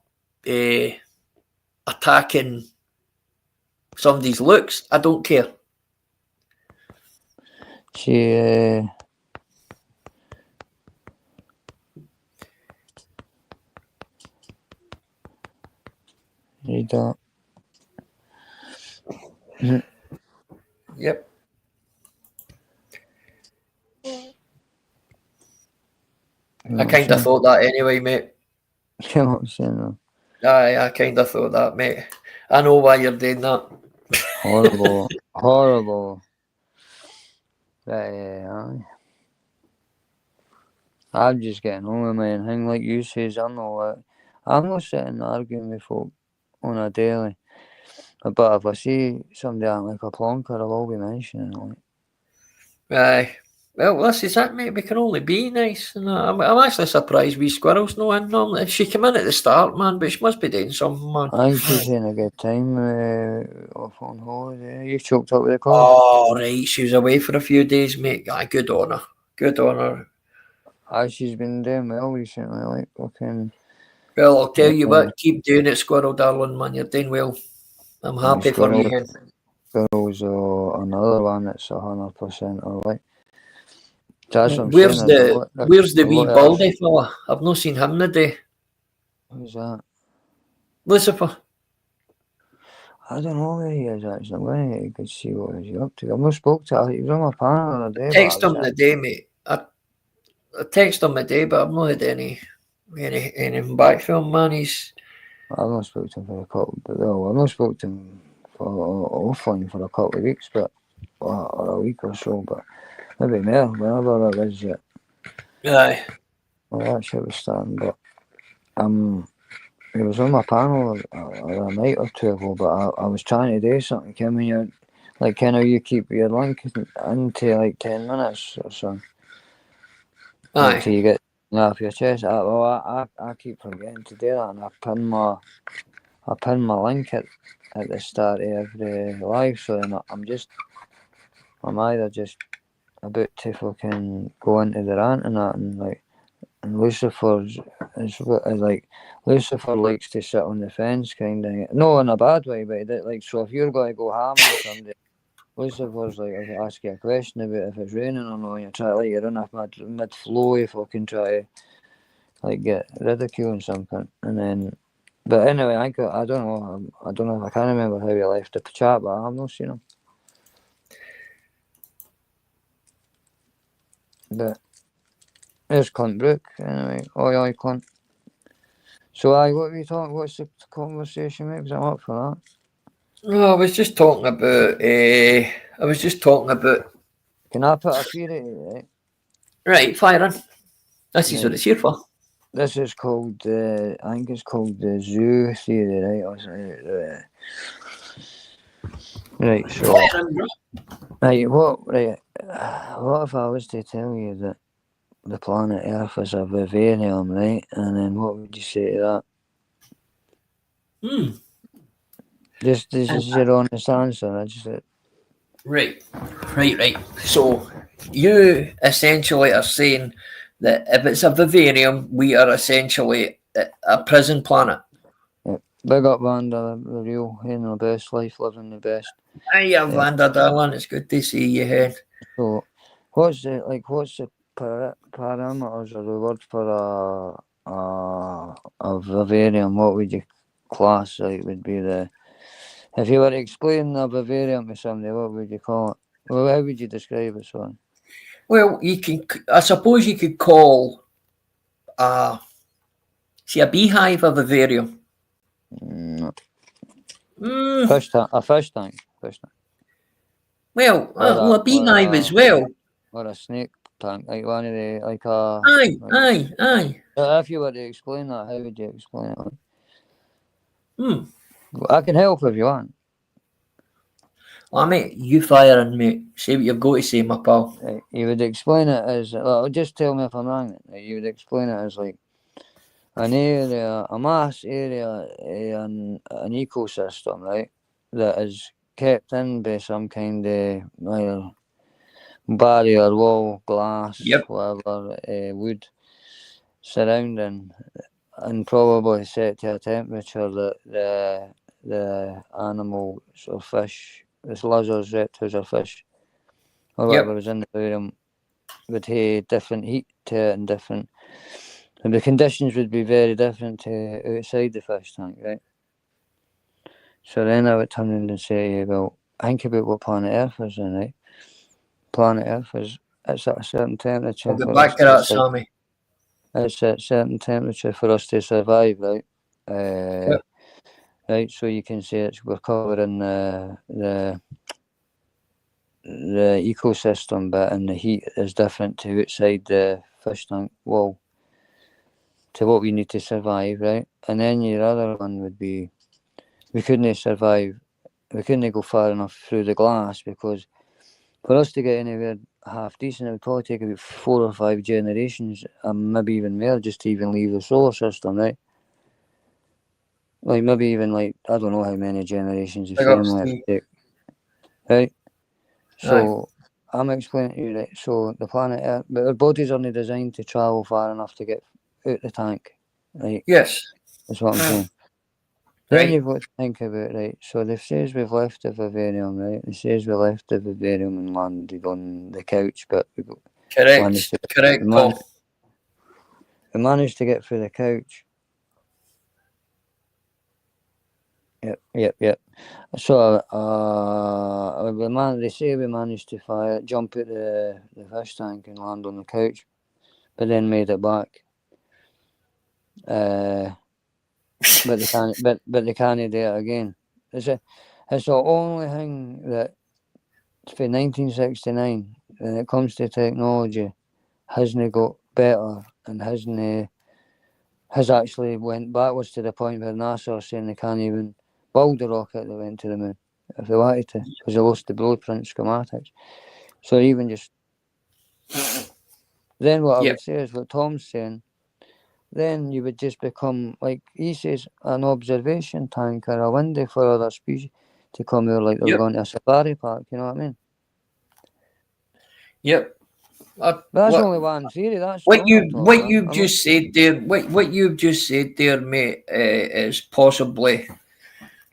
attacking somebody's looks, I don't care. She read that. Yep. I kind of thought that anyway, mate. You know what I'm saying? Aye, I kind of thought that, mate. I know why you're doing that. Horrible. Aye. I'm just getting on with my own thing, like you says. I'm not sitting arguing with folk on a daily. But if I see somebody acting like a plonker, I'll be mentioning it. Aye. Well, this is it, mate. We can only be nice. And I'm actually surprised wee Squirrel's no in normally. She came in at the start, man, but she must be doing something, man. I think she's having a good time off on holiday. You choked up with the car? Oh, right. She was away for a few days, mate. Aye, good on her. She's been doing well recently, like fucking Well, I'll tell you what, keep doing it, Squirrel darling, man. You're doing well. I'm happy for you, hen. Squirrels are another one that's 100% alright. That's what I'm Where's saying. where's the wee lot of baldy fella? I've not seen him today. Who's that? Lucifer. I don't know where he is actually. I'm going to see what he's up to. I've not spoke to him. He was on my panel the other day. Text him today, mate. I text him today, but I've not had anything back from him, man. I've not spoken to him for a couple, I've not spoken to him for offline for a couple of weeks, but or a week or so, but maybe more, whenever it was. Aye. Well, that shit was starting, but he was on my panel a night or two ago, but I was trying to do something. Can you, like, kind of you keep your link into like 10 minutes or so, Aye. until you get off your chest. I keep forgetting to do that, and I pin my link at the start of every live, so then I'm either just about to fucking go into the rant and that, and like, and Lucifer likes to sit on the fence, kind of. No, in a bad way, but like, so if you're going to go ham on somebody, Lucifer's like, if I ask you a question about if it's raining or not, you try, like, you're in a mid flow, you fucking try to like get ridicule and something, and then. But anyway, I don't know. I don't know. I can't remember how we left the chat, but I've not seen him. But there's Clint Brook, anyway. Oi, Clint. So, what were you talking? What's the conversation, mate? Because I'm up for that. No, I was just talking about. Can I put a theory, right? Right, fire in. This is what it's here for. This is called, I think it's called the zoo theory, right? Right, so. Fire in, bro. What if I was to tell you that the planet Earth is a vivarium, right? And then what would you say to that? This is your honest answer. Right. So you essentially are saying that if it's a vivarium, we are essentially a prison planet. Yeah. Big up, Vanda, the real, the best life, living the best. Hiya, Vanda, darling. It's good to see you, hen. So, what's the parameters or the word for a vivarium? What would you class? Like, would be the, if you were to explain a vivarium to somebody, what would you call it? Well, how would you describe it, son? Well, I suppose you could call a beehive a vivarium. No. A fish tank. Well, a beehive as well. Or a snake tank, like one of the, like a... Aye. If you were to explain that, how would you explain it? I can help if you want. Well, mate, you fire in, mate. Say what you've got to say, my pal. You would explain it as... Well, just tell me if I'm wrong. You would explain it as, like, an area, a mass area, an ecosystem, right, that is kept in by some kind of barrier, wall, glass, whatever, wood surrounding, and probably set to a temperature that the animals or fish, this lizards, reptiles or fish, or whatever was in the aquarium, would have different heat to it and different. And the conditions would be very different to outside the fish tank, right? So then I would turn around and say, well, think about what planet Earth is in, right? Planet Earth it's at a certain temperature. I'll get back to that, Sammy. It's at a certain temperature for us to survive, right? Right, so you can say we're covering the ecosystem bit, and the heat is different to outside the fish tank wall, to what we need to survive, right? And then your other one would be, we couldn't survive, we couldn't go far enough through the glass, because for us to get anywhere half decent, it would probably take about 4 or 5 generations, and maybe even more, just to even leave the solar system, right? Like, maybe even, like, I don't know how many generations of family it take, right? So, I'm explaining to you, right? So, the planet Earth, but our bodies aren't designed to travel far enough to get out the tank, right? Yes. That's what I'm saying. Then Right. you've got to think about, right, so they says we've left the vivarium, right? They says we left the vivarium and landed on the couch, but we managed Correct, Tom. we managed to get through the couch. Yep. So, they say we managed to jump at the fish tank and land on the couch, but then made it back. But they can't. But they can't do it again. It's the only thing that for 1969, when it comes to technology, hasn't got better and has actually went backwards to the point where NASA are saying they can't even build a rocket that went to the moon if they wanted to, because they lost the blueprint schematics. So even just then, what I would say is what Tom's saying. Then you would just become, like he says, an observation tank or a window for other species to come out, like they're going to a safari park. You know what I mean? Yep. That's only one theory. That's what you've just said there, mate, is possibly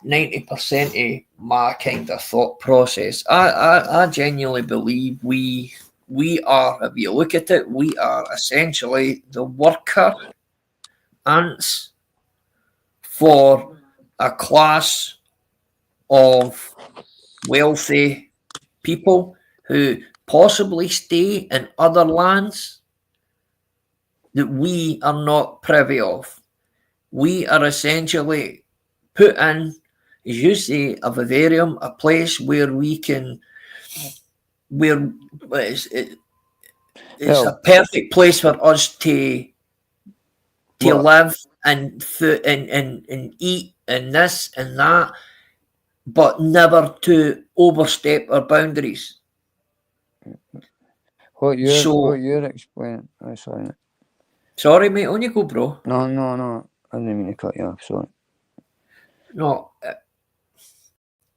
90% of my kind of thought process. I genuinely believe we are, if you look at it, we are essentially the worker ants for a class of wealthy people who possibly stay in other lands that we are not privy of. We are essentially put in, as you say, a vivarium, a place where we can, where it's a perfect place for us to live and eat and this and that, but never to overstep our boundaries. What you're explaining? Oh, sorry. Sorry, mate. On you go, bro. No. I didn't mean to cut you off. Sorry. No.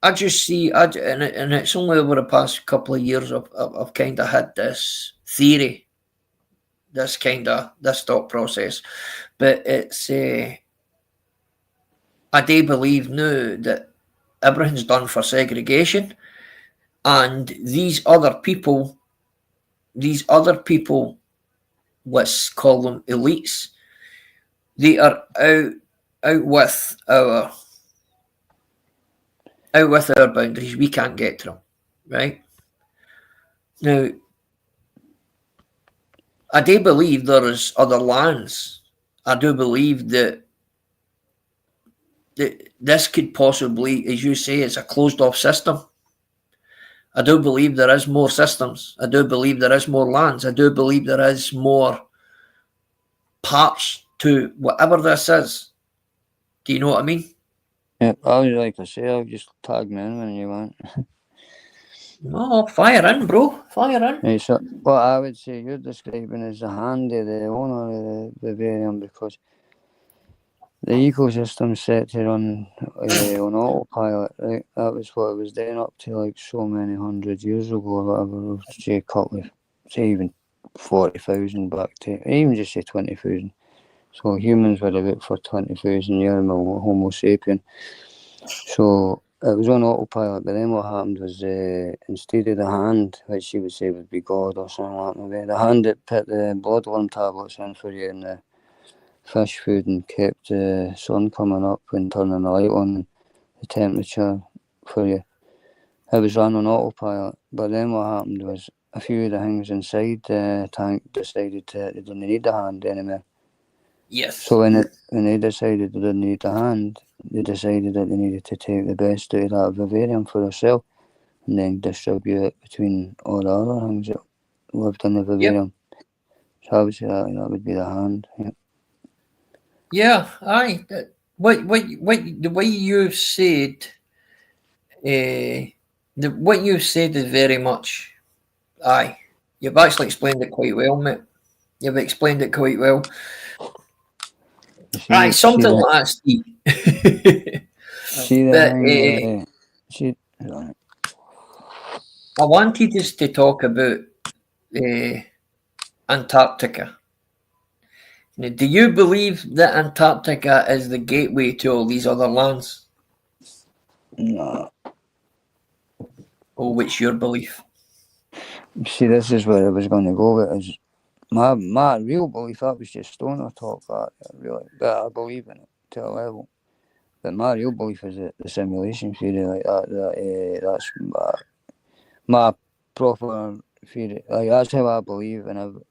I just see, and it's only over the past couple of years I've kind of had this theory, this thought process, but it's I do believe now that everything's done for segregation, and these other people, let's call them elites, they are out with our boundaries. We can't get to them, right? Now, I do believe there is other lands. I do believe that this could possibly, as you say, it's a closed-off system. I do believe there is more systems. I do believe there is more lands. I do believe there is more parts to whatever this is. Do you know what I mean? Yeah, I'll just tag me in when you want. No, fire in, bro. Fire in. Right, so what I would say you're describing is the hand of the owner of the vivarium, because the ecosystem set to run on autopilot, right? That was what it was doing up to like so many 100 years ago or whatever. Say a couple of, say even 40,000 back to, even just say 20,000. So humans were about for 20,000 years, Homo sapien. So it was on autopilot, but then what happened was instead of the hand, which you would say would be God or something like that, the hand that put the bloodworm tablets in for you and the fish food and kept the sun coming up and turning the light on and the temperature for you. It was run on autopilot, but then what happened was a few of the things inside the tank decided they didn't need the hand anymore. Yes. So when they decided they didn't need the hand, they decided that they needed to take the best out of that vivarium for themselves and then distribute it between all the other things that lived in the vivarium. Yep. So I would say that would be the hand. Yep. Yeah, aye. What the way you've said, what you've said is very much, aye. You've actually explained it quite well, mate. You've explained it quite well. Aye, something like that, Steve. I wanted us to talk about Antarctica. Now, do you believe that Antarctica is the gateway to all these other lands? No. Or what's your belief? See, this is where I was going to go with is my real belief. That was just stoner talk. That really, but I believe in it to a level. But my real belief is that the simulation theory, like that's my proper theory. Like that's how I believe, and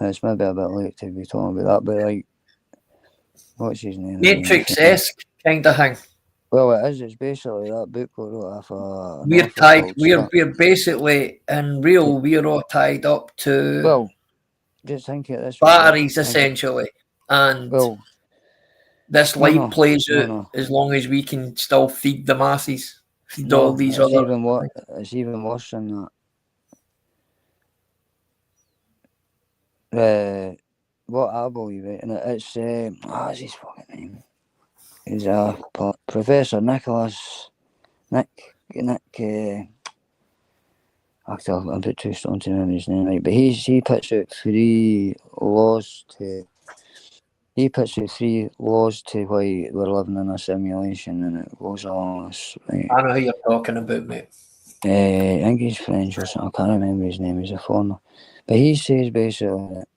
it's maybe a bit late to be talking about that. But like, what's his name? Matrix-esque kind of thing. Well, it is. It's basically that book we wrote off an We're author tied. called We're basically in real. We're all tied up to Well, just think it this way. batteries essentially, and Well, this light plays out no. as long as we can still feed the masses, feed No, all these it's other. it's even worse than that. What I believe, right, and it's what's his fucking name? He's Professor Nicholas Nick. Actually, I'm a bit too strong to remember his name, right? But he puts out three laws to why we're living in a simulation, and it goes along this. Right? I know who you're talking about, mate. I think he's French or something. I can't remember his name. He's a foreigner, but he says basically that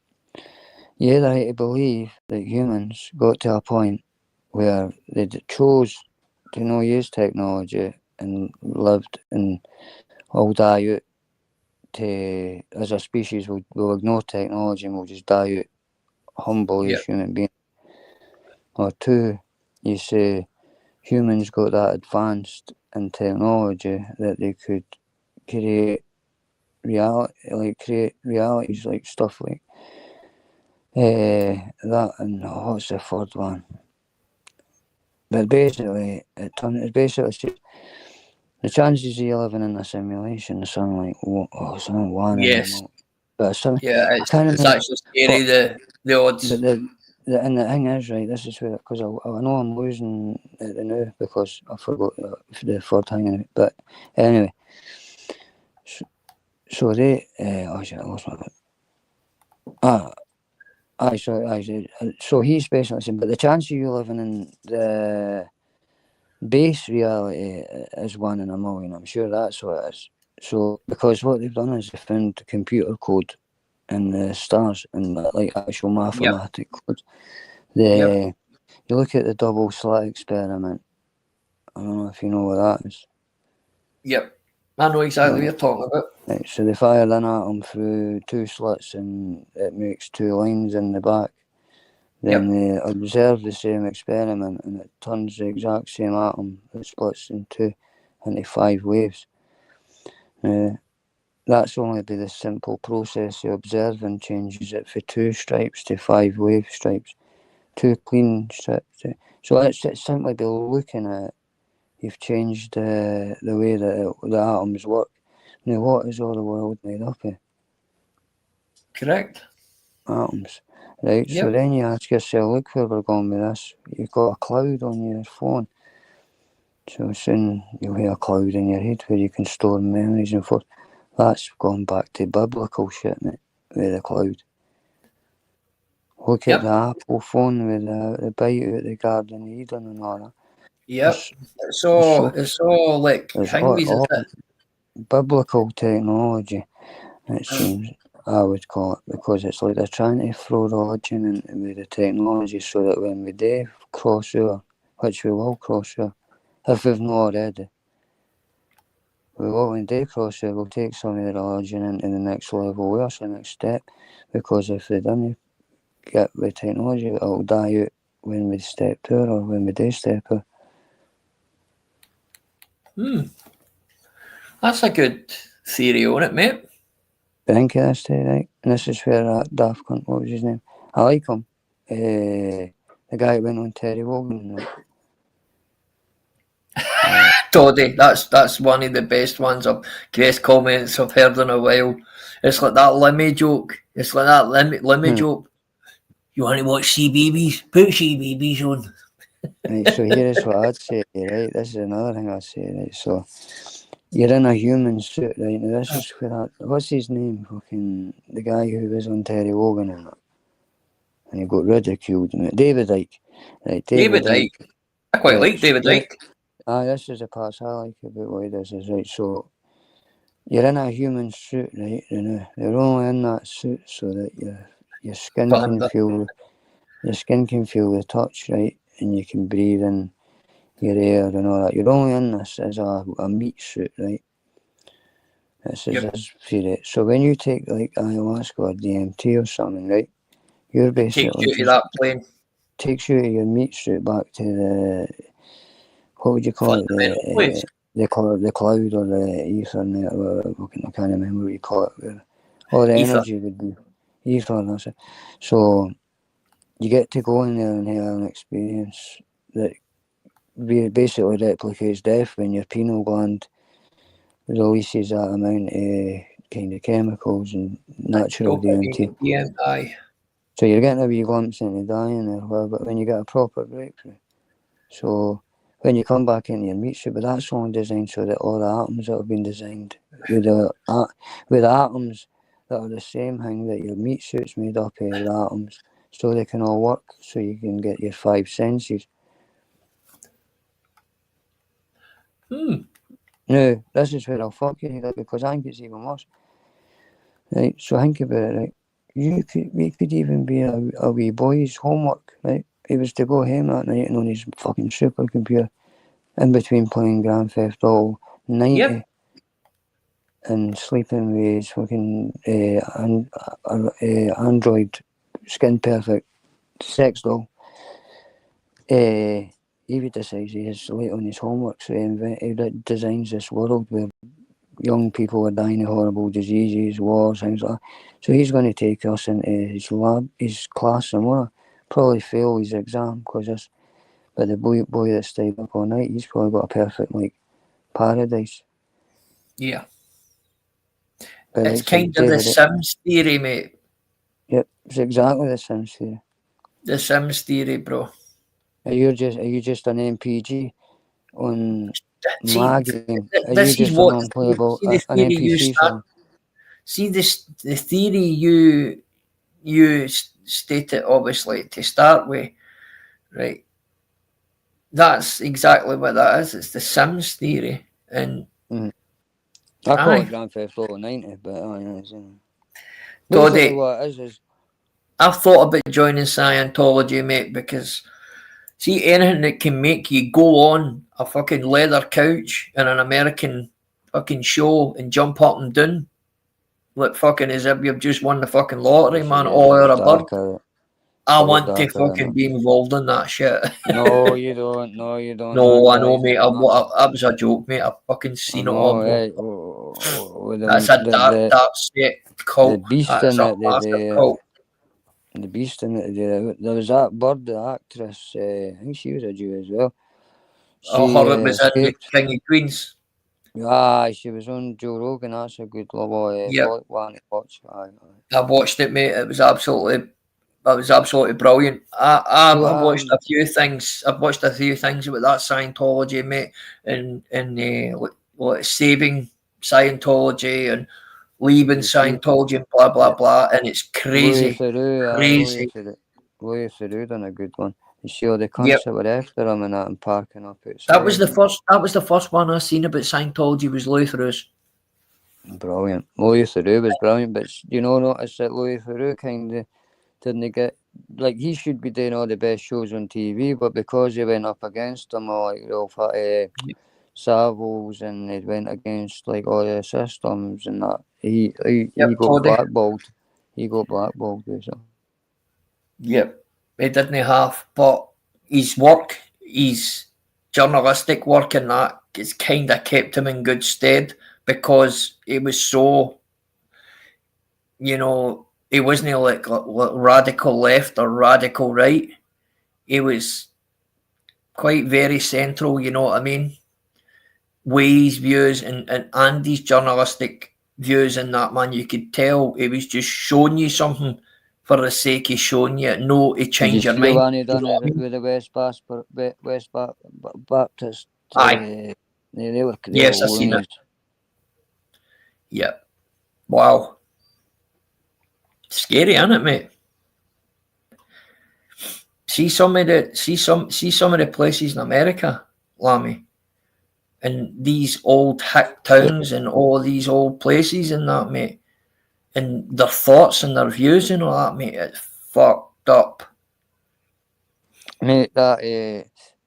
you either have to believe that humans got to a point where they chose to not use technology and lived and all die out to, as a species, we'll ignore technology and we'll just die out humble as human beings. Or two, you say humans got that advanced in technology that they could create realities like stuff like that, and what's the third one? But basically, it's basically the chances of you living in a simulation is something like something one in Yes. but something. Yeah, it's actually scary. The odds. But and the thing is, right, this is where, because I know I'm losing it now because I forgot the third thing. But anyway, so they oh shit, I lost my so he's basically saying, but the chance of you living in the base reality is 1 in a million. I'm sure that's what it is. So because what they've done is they found computer code in the stars and like actual mathematic code. You look at the double slit experiment. I don't know if you know what that is. Yep, I know exactly what you're talking about. Right, so they fire an atom through 2 slits and it makes 2 lines in the back. Then they observe the same experiment and it turns the exact same atom that splits in 2 into 5 waves. That's only by the simple process of observing changes it from 2 stripes to 5 wave stripes. 2 clean strips. So it's simply by looking at it, you've changed the way that the atoms work. Now, what is all the world made up of? Correct. Atoms. Right, so then you ask yourself, look where we're going with this. You've got a cloud on your phone. So soon you'll have a cloud in your head where you can store memories and forth. That's gone back to biblical shit, mate, with the cloud. Look at the Apple phone with the bite out the Garden of Eden and all that. Yep. It's all like things, biblical technology, it seems, I would call it, because it's like they're trying to throw religion in with the technology so that when we do cross over, which we will cross over, if we've not already, when they cross over, we'll take some of the religion into the next level, where's the next step, because if they don't get the technology, it'll die out when we step to it or when we do step to it. That's a good theory on it, mate. I think that's it, right? And this is where that daft cunt, what was his name? I like him. The guy who went on Terry Wogan. Toddy, that's one of the best ones best comments I've heard in a while. It's like that Limmy joke. It's like that Limmy joke. You want to watch CBeebies? Put CBeebies on. Right, so here is what I'd say, right? This is another thing I'd say, right? So you're in a human suit, right? Now this is where what's his name? Fucking the guy who was on Terry Wogan and that. and he got ridiculed. David Icke. Right, David Icke. I quite like David Icke. This is the parts I like about what he does is, right, so you're in a human suit, right, and you're only in that suit so that your skin can feel the touch, right, and you can breathe in your air and all that. You're only in this as a meat suit, right? This is this for it. So when you take like ayahuasca or DMT or something, right, you're basically takes you to that plane. Takes you to your meat suit back to the, what would you call it? The cloud or the ethernet or whatever. I can't remember what you call it. Where all the energy would be. Ether, that's it. So you get to go in there and have an experience that basically replicates death when your pineal gland releases that amount of kind of chemicals and natural DMT. So you're getting a wee glimpse into dying or whatever, but when you get a proper breakthrough. So when you come back into your meat suit, but that's only designed so that all the atoms that have been designed with the atoms that are the same thing that your meat suit's made up of, the atoms, so they can all work, so you can get your 5 senses. Now, this is where I'll fuck you, because I think it's even worse. Right, so think about it, right? We could even be a wee boy's homework, right? He was to go home that night and on his fucking supercomputer, in between playing Grand Theft Auto 90 and sleeping with his fucking Android skin perfect sex doll. He decides he is late on his homework, so he designs this world where young people are dying of horrible diseases, wars, things like that. So he's going to take us into his lab, his class, and we'll probably fail his exam because but the boy that stayed up all night, he's probably got a perfect paradise. Yeah. But it's kind of the Sims theory, mate. Yep, it's exactly the Sims theory. The Sims theory, bro. Are you just an MPG on my game? Are this you just an unplayable an NPC farm? See this the theory you stated obviously to start with, right? That's exactly what that is. It's the Sims theory, and I call it Grand Theft Auto 90, but basically what it is I've thought about joining Scientology, mate, because see anything that can make you go on a fucking leather couch in an American fucking show and jump up and down like fucking as if you've just won the fucking lottery, man, or a bird. I want to fucking be involved in that shit. No, you don't. No, you don't. No, I know, mate. That was a joke, mate. I've fucking seen it all. That's a dark state cult. The beast in it, the beast in it. There was that bird, the actress. I think she was a Jew as well. Her was in the King of Queens. She was on Joe Rogan. That's a good one to watch. I watched it, mate. It was absolutely brilliant. I've watched a few things. I've watched a few things about that Scientology, mate, and saving Scientology and leaving Scientology and blah blah blah, and it's crazy. Crazy. Louis Theroux done a good one. You see all the cunts that were after him and that and parking up outside. That was the first one I seen about Scientology was Louis Theroux. Brilliant. Louis Theroux was brilliant, but notice that Louis Theroux kind of didn't get, he should be doing all the best shows on TV, but because he went up against them all, Savills, and he went against all the systems and that, he got blackballed. He got blackballed, so. Yep, he didn't have, but his work, his journalistic work and that, it's kind of kept him in good stead because he was so, he wasn't like radical left or radical right. He was quite very central, you know what I mean? His views and Andy's journalistic views in that, man, you could tell he was just showing you something for the sake of showing you, no, to change your mind. Done it with the West Baptist. Aye. They were yes, I seen it. Yeah. Wow. Scary, isn't it, mate? see some of the places in America, Lammy, and these old hick towns and all these old places and that, mate, and their thoughts and their views and all that, mate, it's fucked up. Mate, that,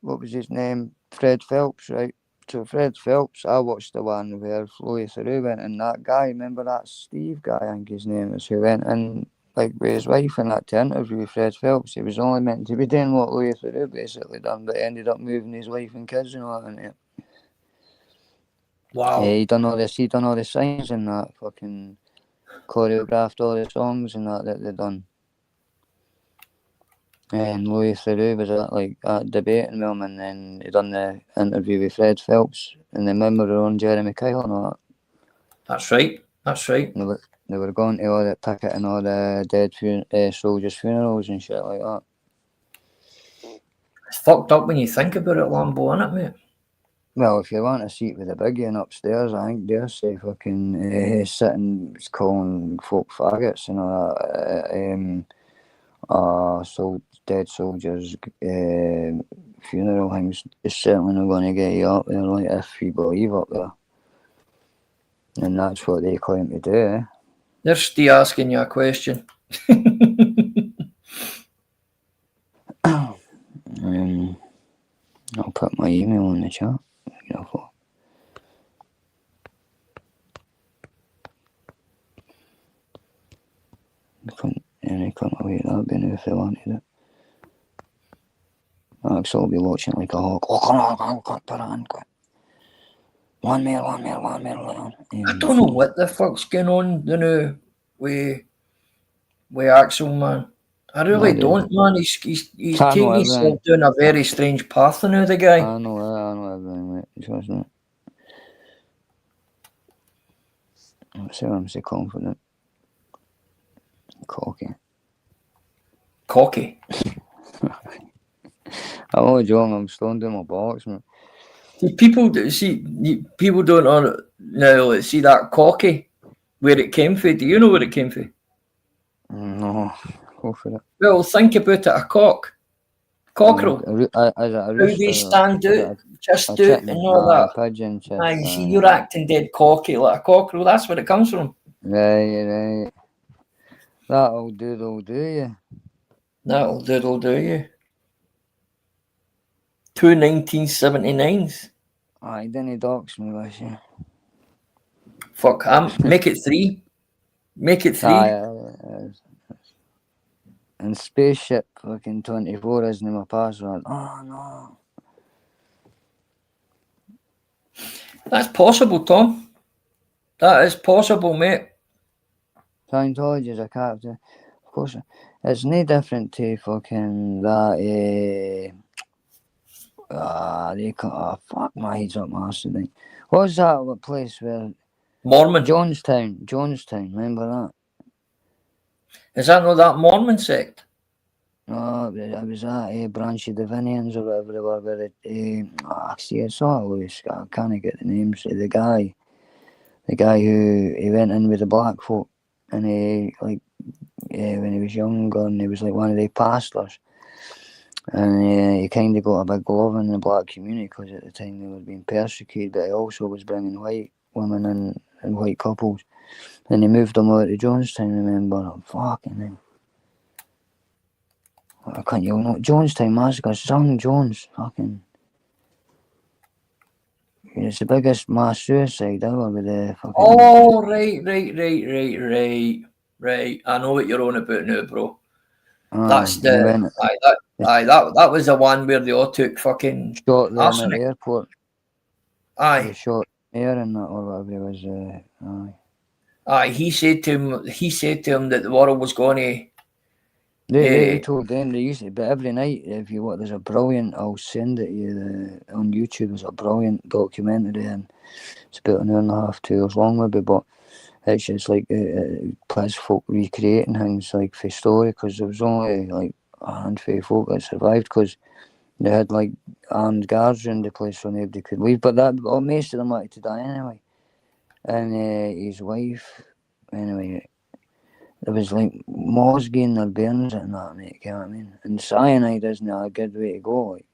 what was his name? Fred Phelps, right? So Fred Phelps, I watched the one where Floyd Theroux went, and that guy, remember that Steve guy, I think his name is, who went in, like, with his wife and that to interview with Fred Phelps. He was only meant to be doing what Louis Theroux basically done, but ended up moving his wife and kids and all that in it. Wow. He done all the signs and that, fucking choreographed all the songs and that they done. And Louis Theroux was at debating with him, and then he done the interview with Fred Phelps, and the member on Jeremy Kyle and all that. That's right. They were going to all the picket and all the dead soldiers' funerals and shit like that. It's fucked up when you think about it, Lambo, isn't it, mate? Well, if you want a seat with the biggie and upstairs, I think they're say fucking sitting calling folk faggots and all that. So dead soldiers' funeral things is certainly not going to get you up there, like, if you believe up there. And that's what they claim to do, eh? They're still asking you a question. I'll put my email in the chat. They couldn't wait that bin if they wanted it. I'll be watching like a hawk. Oh, come on, put it on, quick. One more. I don't know what the fuck's going on, you know, with Axel, man. I really don't, man. He's taking himself down a very strange path now, the guy. I know everything, mate. Trust me. Let's see, I'm so confident. Cocky. I'm only joking, I'm still doing my bollocks, man. People don't know now. Let's see that cocky, where it came from. Do you know where it came from? No, go for it. Well, think about it. A cockerel. How they stand out, just out, and all that. Pigeon, you see, you're acting dead cocky like a cockerel. That's where it comes from. Right. That'll do you. That'll do you. 2 1979s. Aye, didn't dox me last year. Fuck, make it 3. Make it 3. Aye. And spaceship fucking 24 isn't my password. Oh no. That's possible, Tom. That is possible, mate. Scientology is a character. Of course, it's no different to fucking that. Fuck, my head's up my arse today. What's that place where? Mormon. Jonestown, remember that? Is that not that Mormon sect? No, it was that branch of Davinians or whatever they were. Where see, it's all loose. I can't get the names. The guy who he went in with the black folk, and when he was younger, and he was like one of the pastors. And he kind of got a big love in the black community because at the time they were being persecuted, but he also was bringing white women and white couples. And he moved them over to Jonestown, remember? Fucking hell. I can't you know Jonestown Massacre, Son Jones, fucking. It's the biggest mass suicide ever with the fucking. Oh, right. I know what you're on about now, bro. That's the. That was the one where they all took fucking shot them at the airport. Aye. They shot air and that or whatever it was. Aye. Aye. He said to him that the world was going to. They told them they used it, but every night there's a brilliant. I'll send it to you on YouTube. There's a brilliant documentary, and it's about an hour and a half, 2 hours long, maybe, but. It's just like plus folk recreating things like for story because there was only like a handful of folk that survived because they had like armed guards around the place so nobody could leave. But most of them wanted to die anyway. And his wife, anyway, there was like mosgy in their burns and that, mate, you know what I mean? And cyanide isn't a good way to go, like.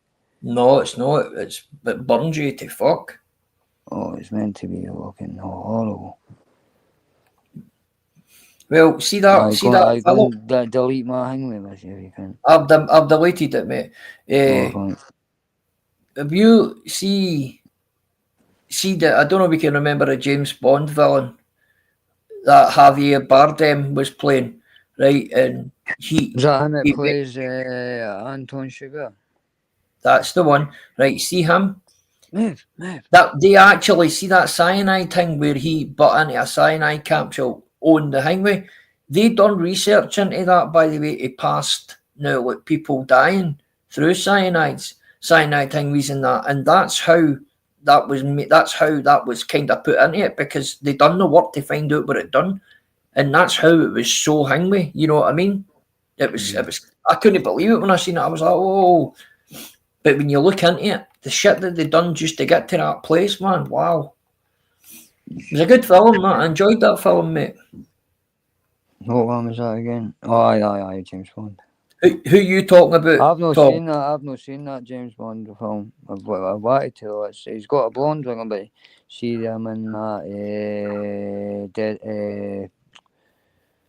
No, it's not. It burns you to fuck. Oh, it's meant to be fucking horrible. Well, see that I go film? and delete my thing with us if you can. I've deleted it, mate. Oh, thanks. Have you see that? I don't know if you can remember a James Bond villain that Javier Bardem was playing, right? And Is that him that he plays Anton Sugar? that's the one, right? See him? Move. That they actually see that cyanide thing where he butt into a cyanide capsule on the highway. They done research into that, by the way, to past now, like people dying through cyanide things and that, and that's how that was kind of put into it, because they done the work to find out what it done, and that's how it was so hangry. You know what I mean? It was. I couldn't believe it when I seen it. I was like, oh. But when you look into it, the shit that they done just to get to that place, man, wow. It was a good film, man. I enjoyed that film, mate. What one was that again? Oh, aye, James Bond. Who you talking about? I've not Tom? seen that. I've not seen that James Bond film. I wanted to. He's got a blonde ring, but see him in that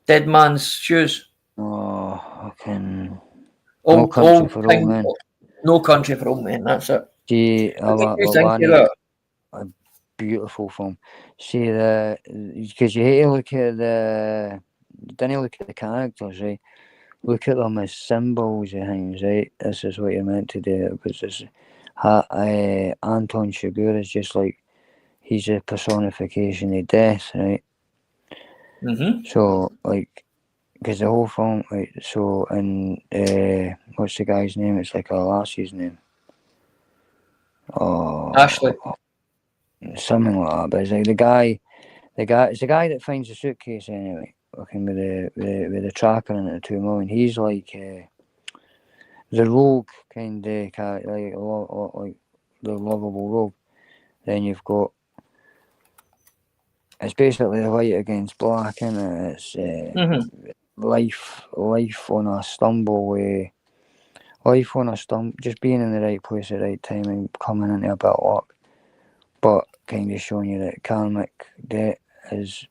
Dead Man's Shoes. Oh, fucking No Country for Old Men. No Country for Old Men. That's it. See, What do you think of that? a beautiful film. See because you hate to look at you don't look at the characters, right? Look at them as symbols of things, right? This is what you're meant to do. Because this, Anton Chigurh is just like, he's a personification of death, right? Mm-hmm. So, like, because the whole film, right? So, and what's the guy's name? It's like a lassie's name. Oh, Ashley. something like that. But it's like it's the guy that finds the suitcase anyway. Working with the tracker and the 2 million. He's like the rogue kind of character, like the lovable rogue. Then you've got, it's basically the white against black, and it's life on a stumble, just being in the right place at the right time and coming into a bit of luck, but kind of showing you that karmic debt is.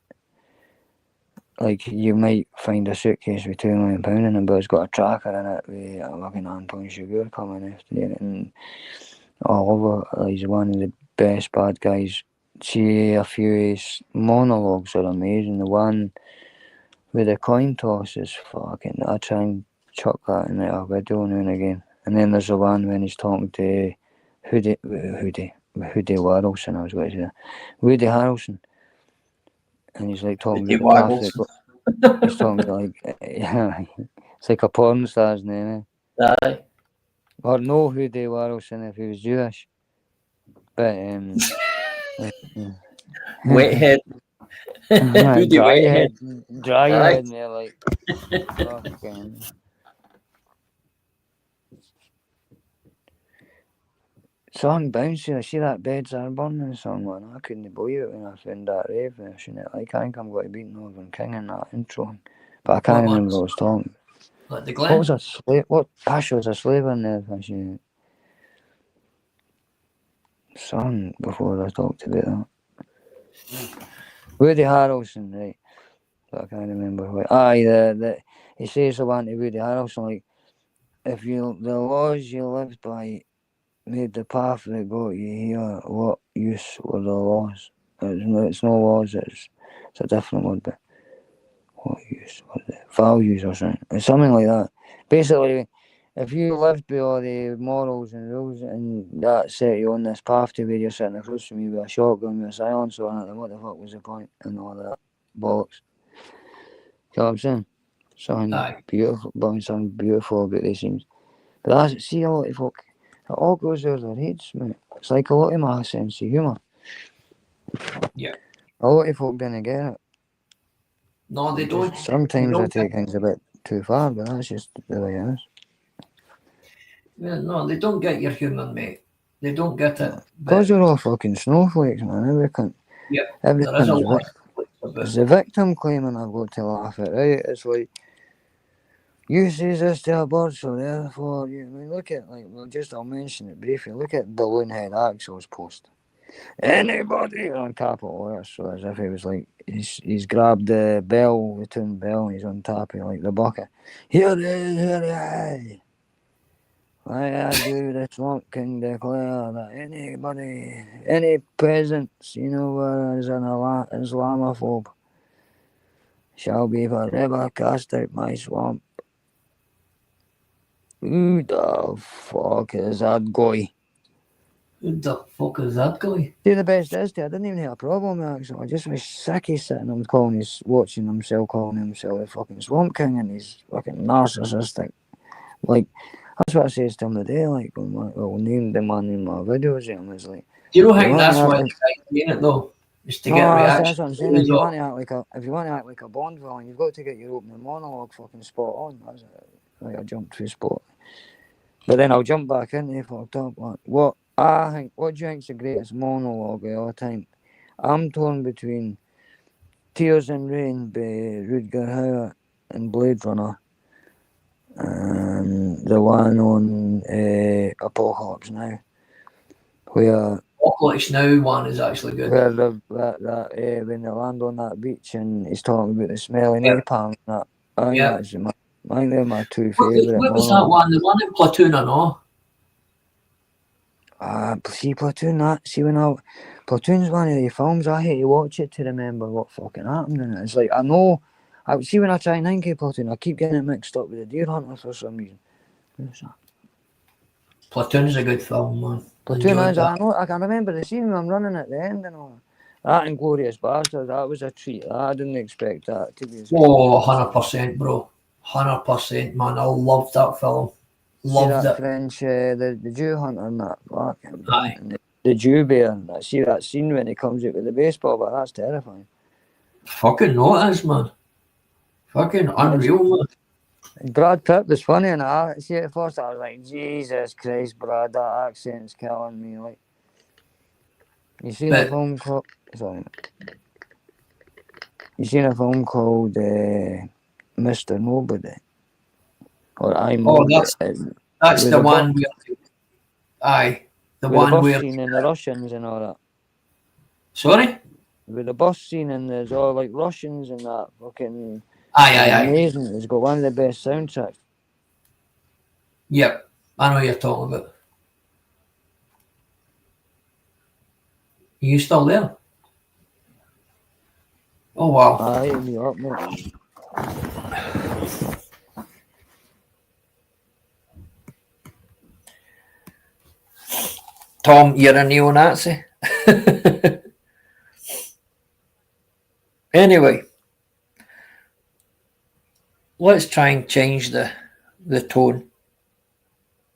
Like, you might find a suitcase with £2 million in it, but it's got a tracker in it with a fucking Anton Chigurh coming after you. And Oliver, he's one of the best bad guys. See, a few of his monologues are amazing. The one with the coin toss is fucking. I try and chuck that in a video now and again. And then there's the one when he's talking to Woody Harrelson. I was going to say that. Woody Harrelson. And he's like talking about the path that he's talking like, yeah, it's like a porn star's name, eh? Aye. Or no Woody Harrelson if he was Jewish. But Wethead. dry head, and they're like, fucking. Song bouncy, I see that beds are burning song, man. I couldn't believe it when I found that rave version. Like, I think I'm going to beat Northern King in that intro. But I can't remember what I was talking. Like the Glen? What was a slave? What Ash was a slave in there? Actually, song before I talked about that. Woody Harrelson, right? But I can't remember what. Aye, he says the one to Woody Harrelson, like, if the laws you lived by made the path that got you here, what use were the laws? It's no laws, it's a different word, but what use were the values or something? It's something like that. Basically, if you lived by all the morals and rules and that set you on this path to where you're sitting across from me with a shotgun with a silencer on it, then what the fuck was the point? And all that bollocks. You know what I'm saying? Something beautiful about these things. But see, a lot of folk, it all goes over their heads, mate. It's like a lot of my sense of humour. Yeah. A lot of folk didn't get it. No, they don't. Sometimes I take things a bit too far, but that's just the way it is. Yeah, no, they don't get your humour, mate. They don't get it. Because they're all fucking snowflakes, man. Yeah, Everything's there is a lot of snowflakes It's the victim claiming I've got to laugh at, right? It's like, you says this to a bird, so therefore, I mean, look at, like, well, I'll mention it briefly. Look at Balloonhead Axel's post. Anybody on capital letters, so as if he was like, he's grabbed the bell, the tune bell, and he's on top of like the bucket. Here it is, here it is. I do the Swamp King declare that any presence, where is an Islamophobe, shall be forever cast out my swamp. Who the fuck is that guy? Who the fuck is that guy? See, the best is, I didn't even have a problem with it. I just was sick of sitting and calling himself the fucking Swamp King, and he's fucking narcissistic. Like, that's what I says to him today, like, when named the man in my videos, and I was like, Do you don't think that's why he's doing it though? Is to get reaction? That's what I'm saying. If you want to act like a Bond villain, you've got to get your opening monologue fucking spot on. That's it. Like, I jumped to spot. But then I'll jump back in and fucked up. Like, what do you think's the greatest monologue of all time? I'm torn between Tears in Rain by Rutger Hauer and Blade Runner, and the one on Apocalypse Now, where Apocalypse Now one is actually good. Where when they land on that beach and he's talking about the smelly napalm and that. I think they're my two favourite. What was that one? The one in Platoon or no? See Platoon, Platoon's one of the films I hate to watch it to remember what fucking happened in it. It's like, I know, see when I try and think of Platoon, I keep getting it mixed up with the Deer Hunter for some reason. Platoon's a good film, man. Platoon is, I can remember the scene when I'm running at the end and all that. And Glorious Bastards, that was a treat. I didn't expect that to be. 100%, bro. 100%, man. I loved that film. Loved it. French, the Jew hunter and that fucking. Aye. The Jew bear and that. See that scene when he comes out with the baseball bat? That's terrifying. Fucking no, it is, man. Fucking unreal, man. Brad Pitt was funny, and at first I was like, Jesus Christ, Brad, that accent's killing me. Like, you seen a film called? Sorry. You seen a film called Mr. Nobody? Or that's the one where. Aye, the one where. Scene in the Russians and all that. Sorry. With the bus scene and there's all like Russians and that fucking. Aye. Amazing. It's got one of the best soundtracks. Yep, I know what you're talking about. Are you still there? Oh wow. Aye, me up, mate. Tom, you're a neo-Nazi. Anyway, let's try and change the tone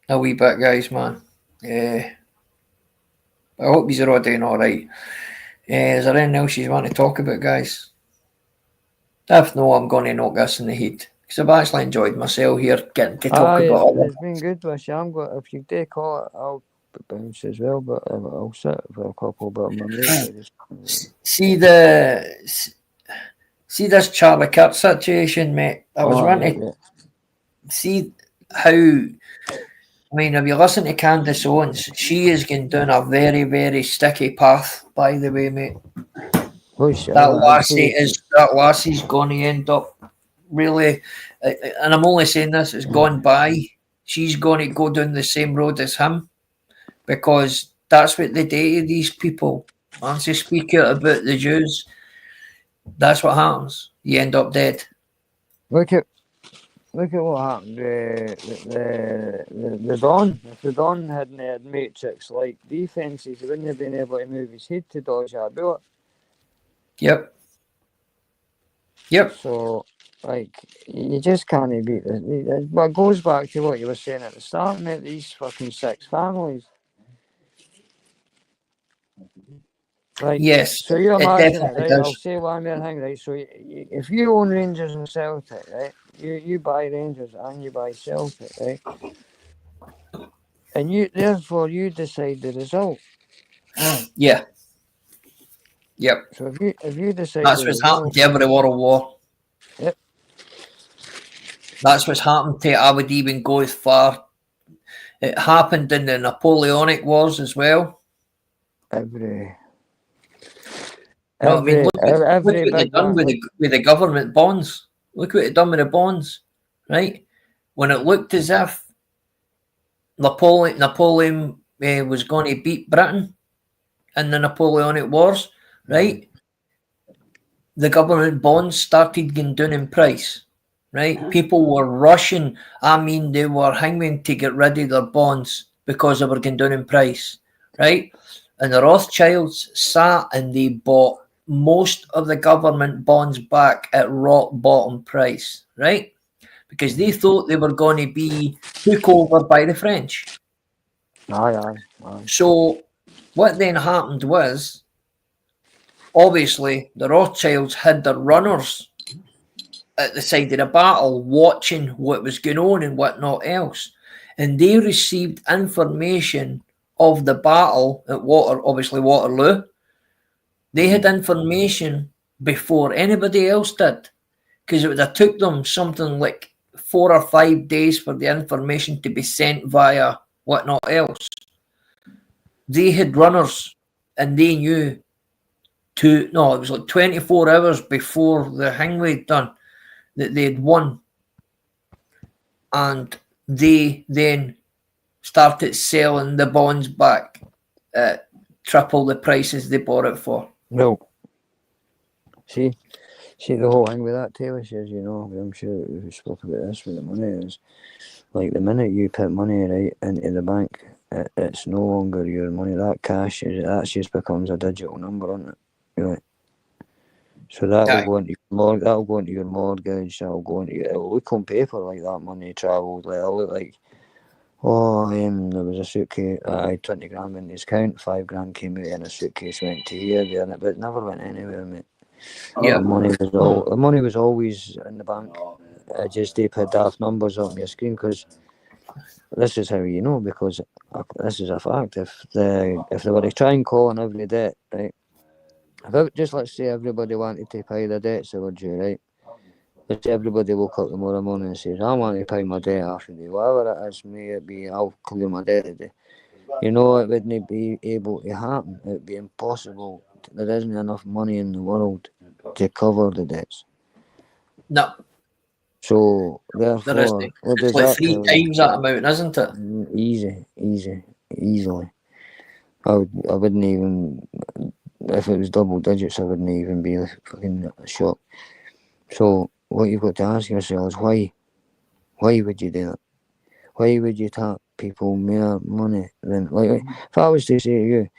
a wee bit, guys, man. I hope you're all doing all right. Is there anything else you want to talk about, guys? If no, I'm going to knock this in the head because I've actually enjoyed myself here getting to talk about it. It's been good with you. If you do call it, I'll bounce as well, but I'll sit for a couple. But see this Charlie Kirk situation, mate. I was wanting to see how. I mean, if you listen to Candace Owens, she is going down a very, very sticky path. By the way, mate, that lassie's going to end up really. And I'm only saying this; it's gone by. She's going to go down the same road as him because that's what they do to these people. Once they speak out about the Jews, that's what happens. You end up dead. Look at what happened. The Don. If the Don hadn't had Matrix-like defences, he wouldn't have been able to move his head to dodge that bullet. Yep. So, like, you just can't beat this. But it goes back to what you were saying at the start, mate. These fucking 6 families. Right. Yes. So you imagine it, right? I'll say one more thing, right? So if you own Rangers and Celtic, right? You buy Rangers and you buy Celtic, right? And you decide the result. Yeah. Yep. So if you decide That's what's happened to every world war. Yep. That's what's happened to, I would even go as far. It happened in the Napoleonic Wars as well. Every You know what I mean? Look what big they've done battle. with the government bonds. Look what they've done with the bonds, right? When it looked as if Napoleon was going to beat Britain in the Napoleonic Wars, right? The government bonds started going down in price, right? People were rushing. I mean, they were hanging to get rid of their bonds because they were going down in price, right? And the Rothschilds sat and they bought most of the government bonds back at rock bottom price, right? Because they thought they were going to be took over by the French. Aye. So what then happened was, obviously, the Rothschilds had their runners at the side of the battle watching what was going on and whatnot else. And they received information of the battle at Waterloo. They had information before anybody else did, because it would have took them something like 4 or 5 days for the information to be sent via whatnot else. They had runners and they knew it was like 24 hours before the Hangway done that they had won. And they then started selling the bonds back at triple the prices they bought it for. No. See the whole thing with that, Taylor says, I'm sure we spoke about this with the money is, like, the minute you put money right into the bank, it's no longer your money. That cash that just becomes a digital number on it. Right. So that'll go into your mortgage. That'll go into it'll look on paper like that money travelled. Like, it'll look like, there was a suitcase. 20 grand in his account. 5 grand came out in a suitcase, went to here, there, but it never went anywhere, mate. Yeah. The money was always in the bank. Just they put daft numbers on your screen, because this is how you know, because this is a fact. If they were to try and call on every debt, right? Just let's say everybody wanted to pay the debts they were due, right? Let's say everybody woke up tomorrow morning and says, I want to pay my debt off today. Whatever it is, may it be, I'll clear my debt today. It wouldn't be able to happen. It would be impossible. There isn't enough money in the world to cover the debts. No. So, therefore, what does it's like that 3 tell times that amount, isn't it? Easily. I wouldn't even, if it was double digits, I wouldn't even be fucking shocked. So what you've got to ask yourself is why would you do that? Why would you tap people more money than, like, if I was to say to you,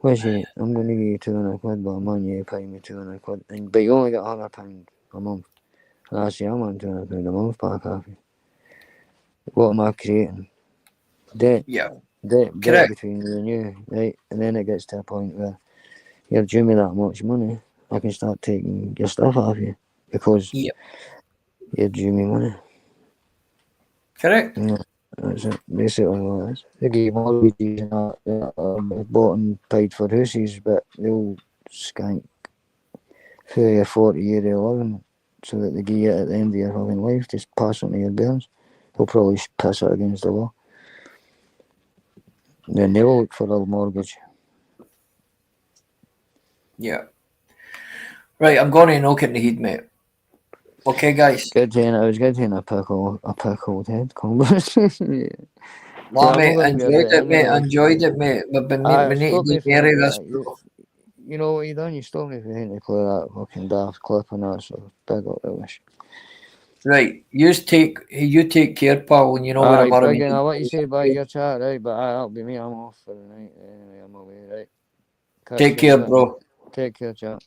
I'm going to give you 200 quid, but I'm on you to pay me 200 quid, but you only get £100 a month, and I say I'm on 200 quid a month back off you. What am I creating? Debt. Yeah. Debt Correct. between you and you, right? And then it gets to a point where you're due me that much money, I can start taking your stuff off you because you're due me money. Correct. Yeah, that's it. Basically what it is. They give mortgages and that bought and paid for houses, but they'll skank through your 40-year living so that they give you at the end of your fucking life, just pass on to your bills. They'll probably piss it against the wall. Then they will look for a mortgage. Yeah. Right, I'm going to knock it in the head, mate. Okay, guys. It was good hearing a pickled head conversation. Well, mate, enjoyed it, mate. We've been need to bury this. You know what you done? You stole me for hitting to play that fucking daft clip and that, so big up the wish. Right, you take care, pal, and you know where I'm at. Again, I'll let you say bye your chat, right? But that'll be me. I'm off for the night. Anyway, I'm away, right? Take care, bro. Take care, chat.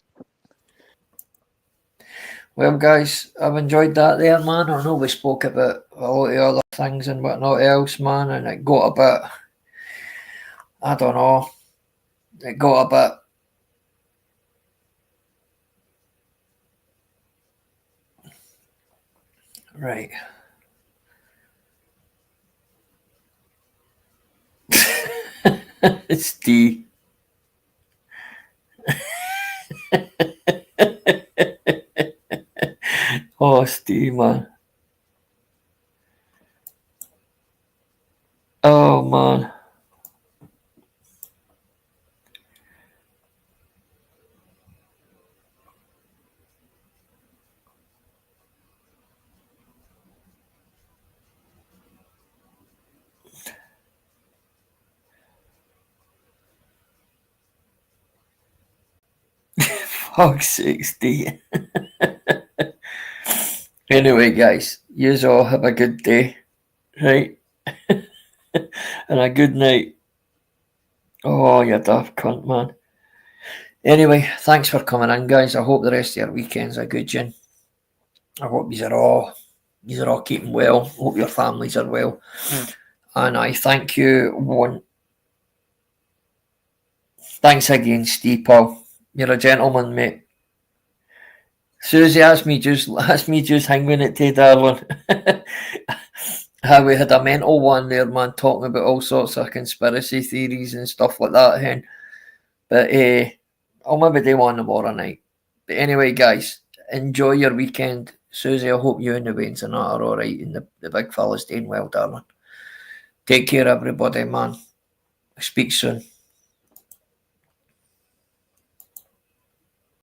Well, guys, I've enjoyed that there, man. I know we spoke about a lot of other things and whatnot else, man, and it got a bit, I don't know, it got a bit, right. It's D. Oh, Steve, man. Oh, man. Fuck's sake, Steve. Anyway, guys, yous all have a good day, right? And a good night. Oh, you daft cunt, man. Anyway, thanks for coming in, guys. I hope the rest of your weekend's a good one. I hope you're all keeping well. Hope your families are well. And I thank you thanks again, Steve Paul. You're a gentleman, mate. Susie asked me just hanging it to darling. We had a mental one there, man, talking about all sorts of conspiracy theories and stuff like that, hen. But I'll maybe do one tomorrow night. But anyway, guys, enjoy your weekend. Susie, I hope you and the Waynes and that are alright and the big fella's doing well, darling. Take care, everybody, man. Speak soon.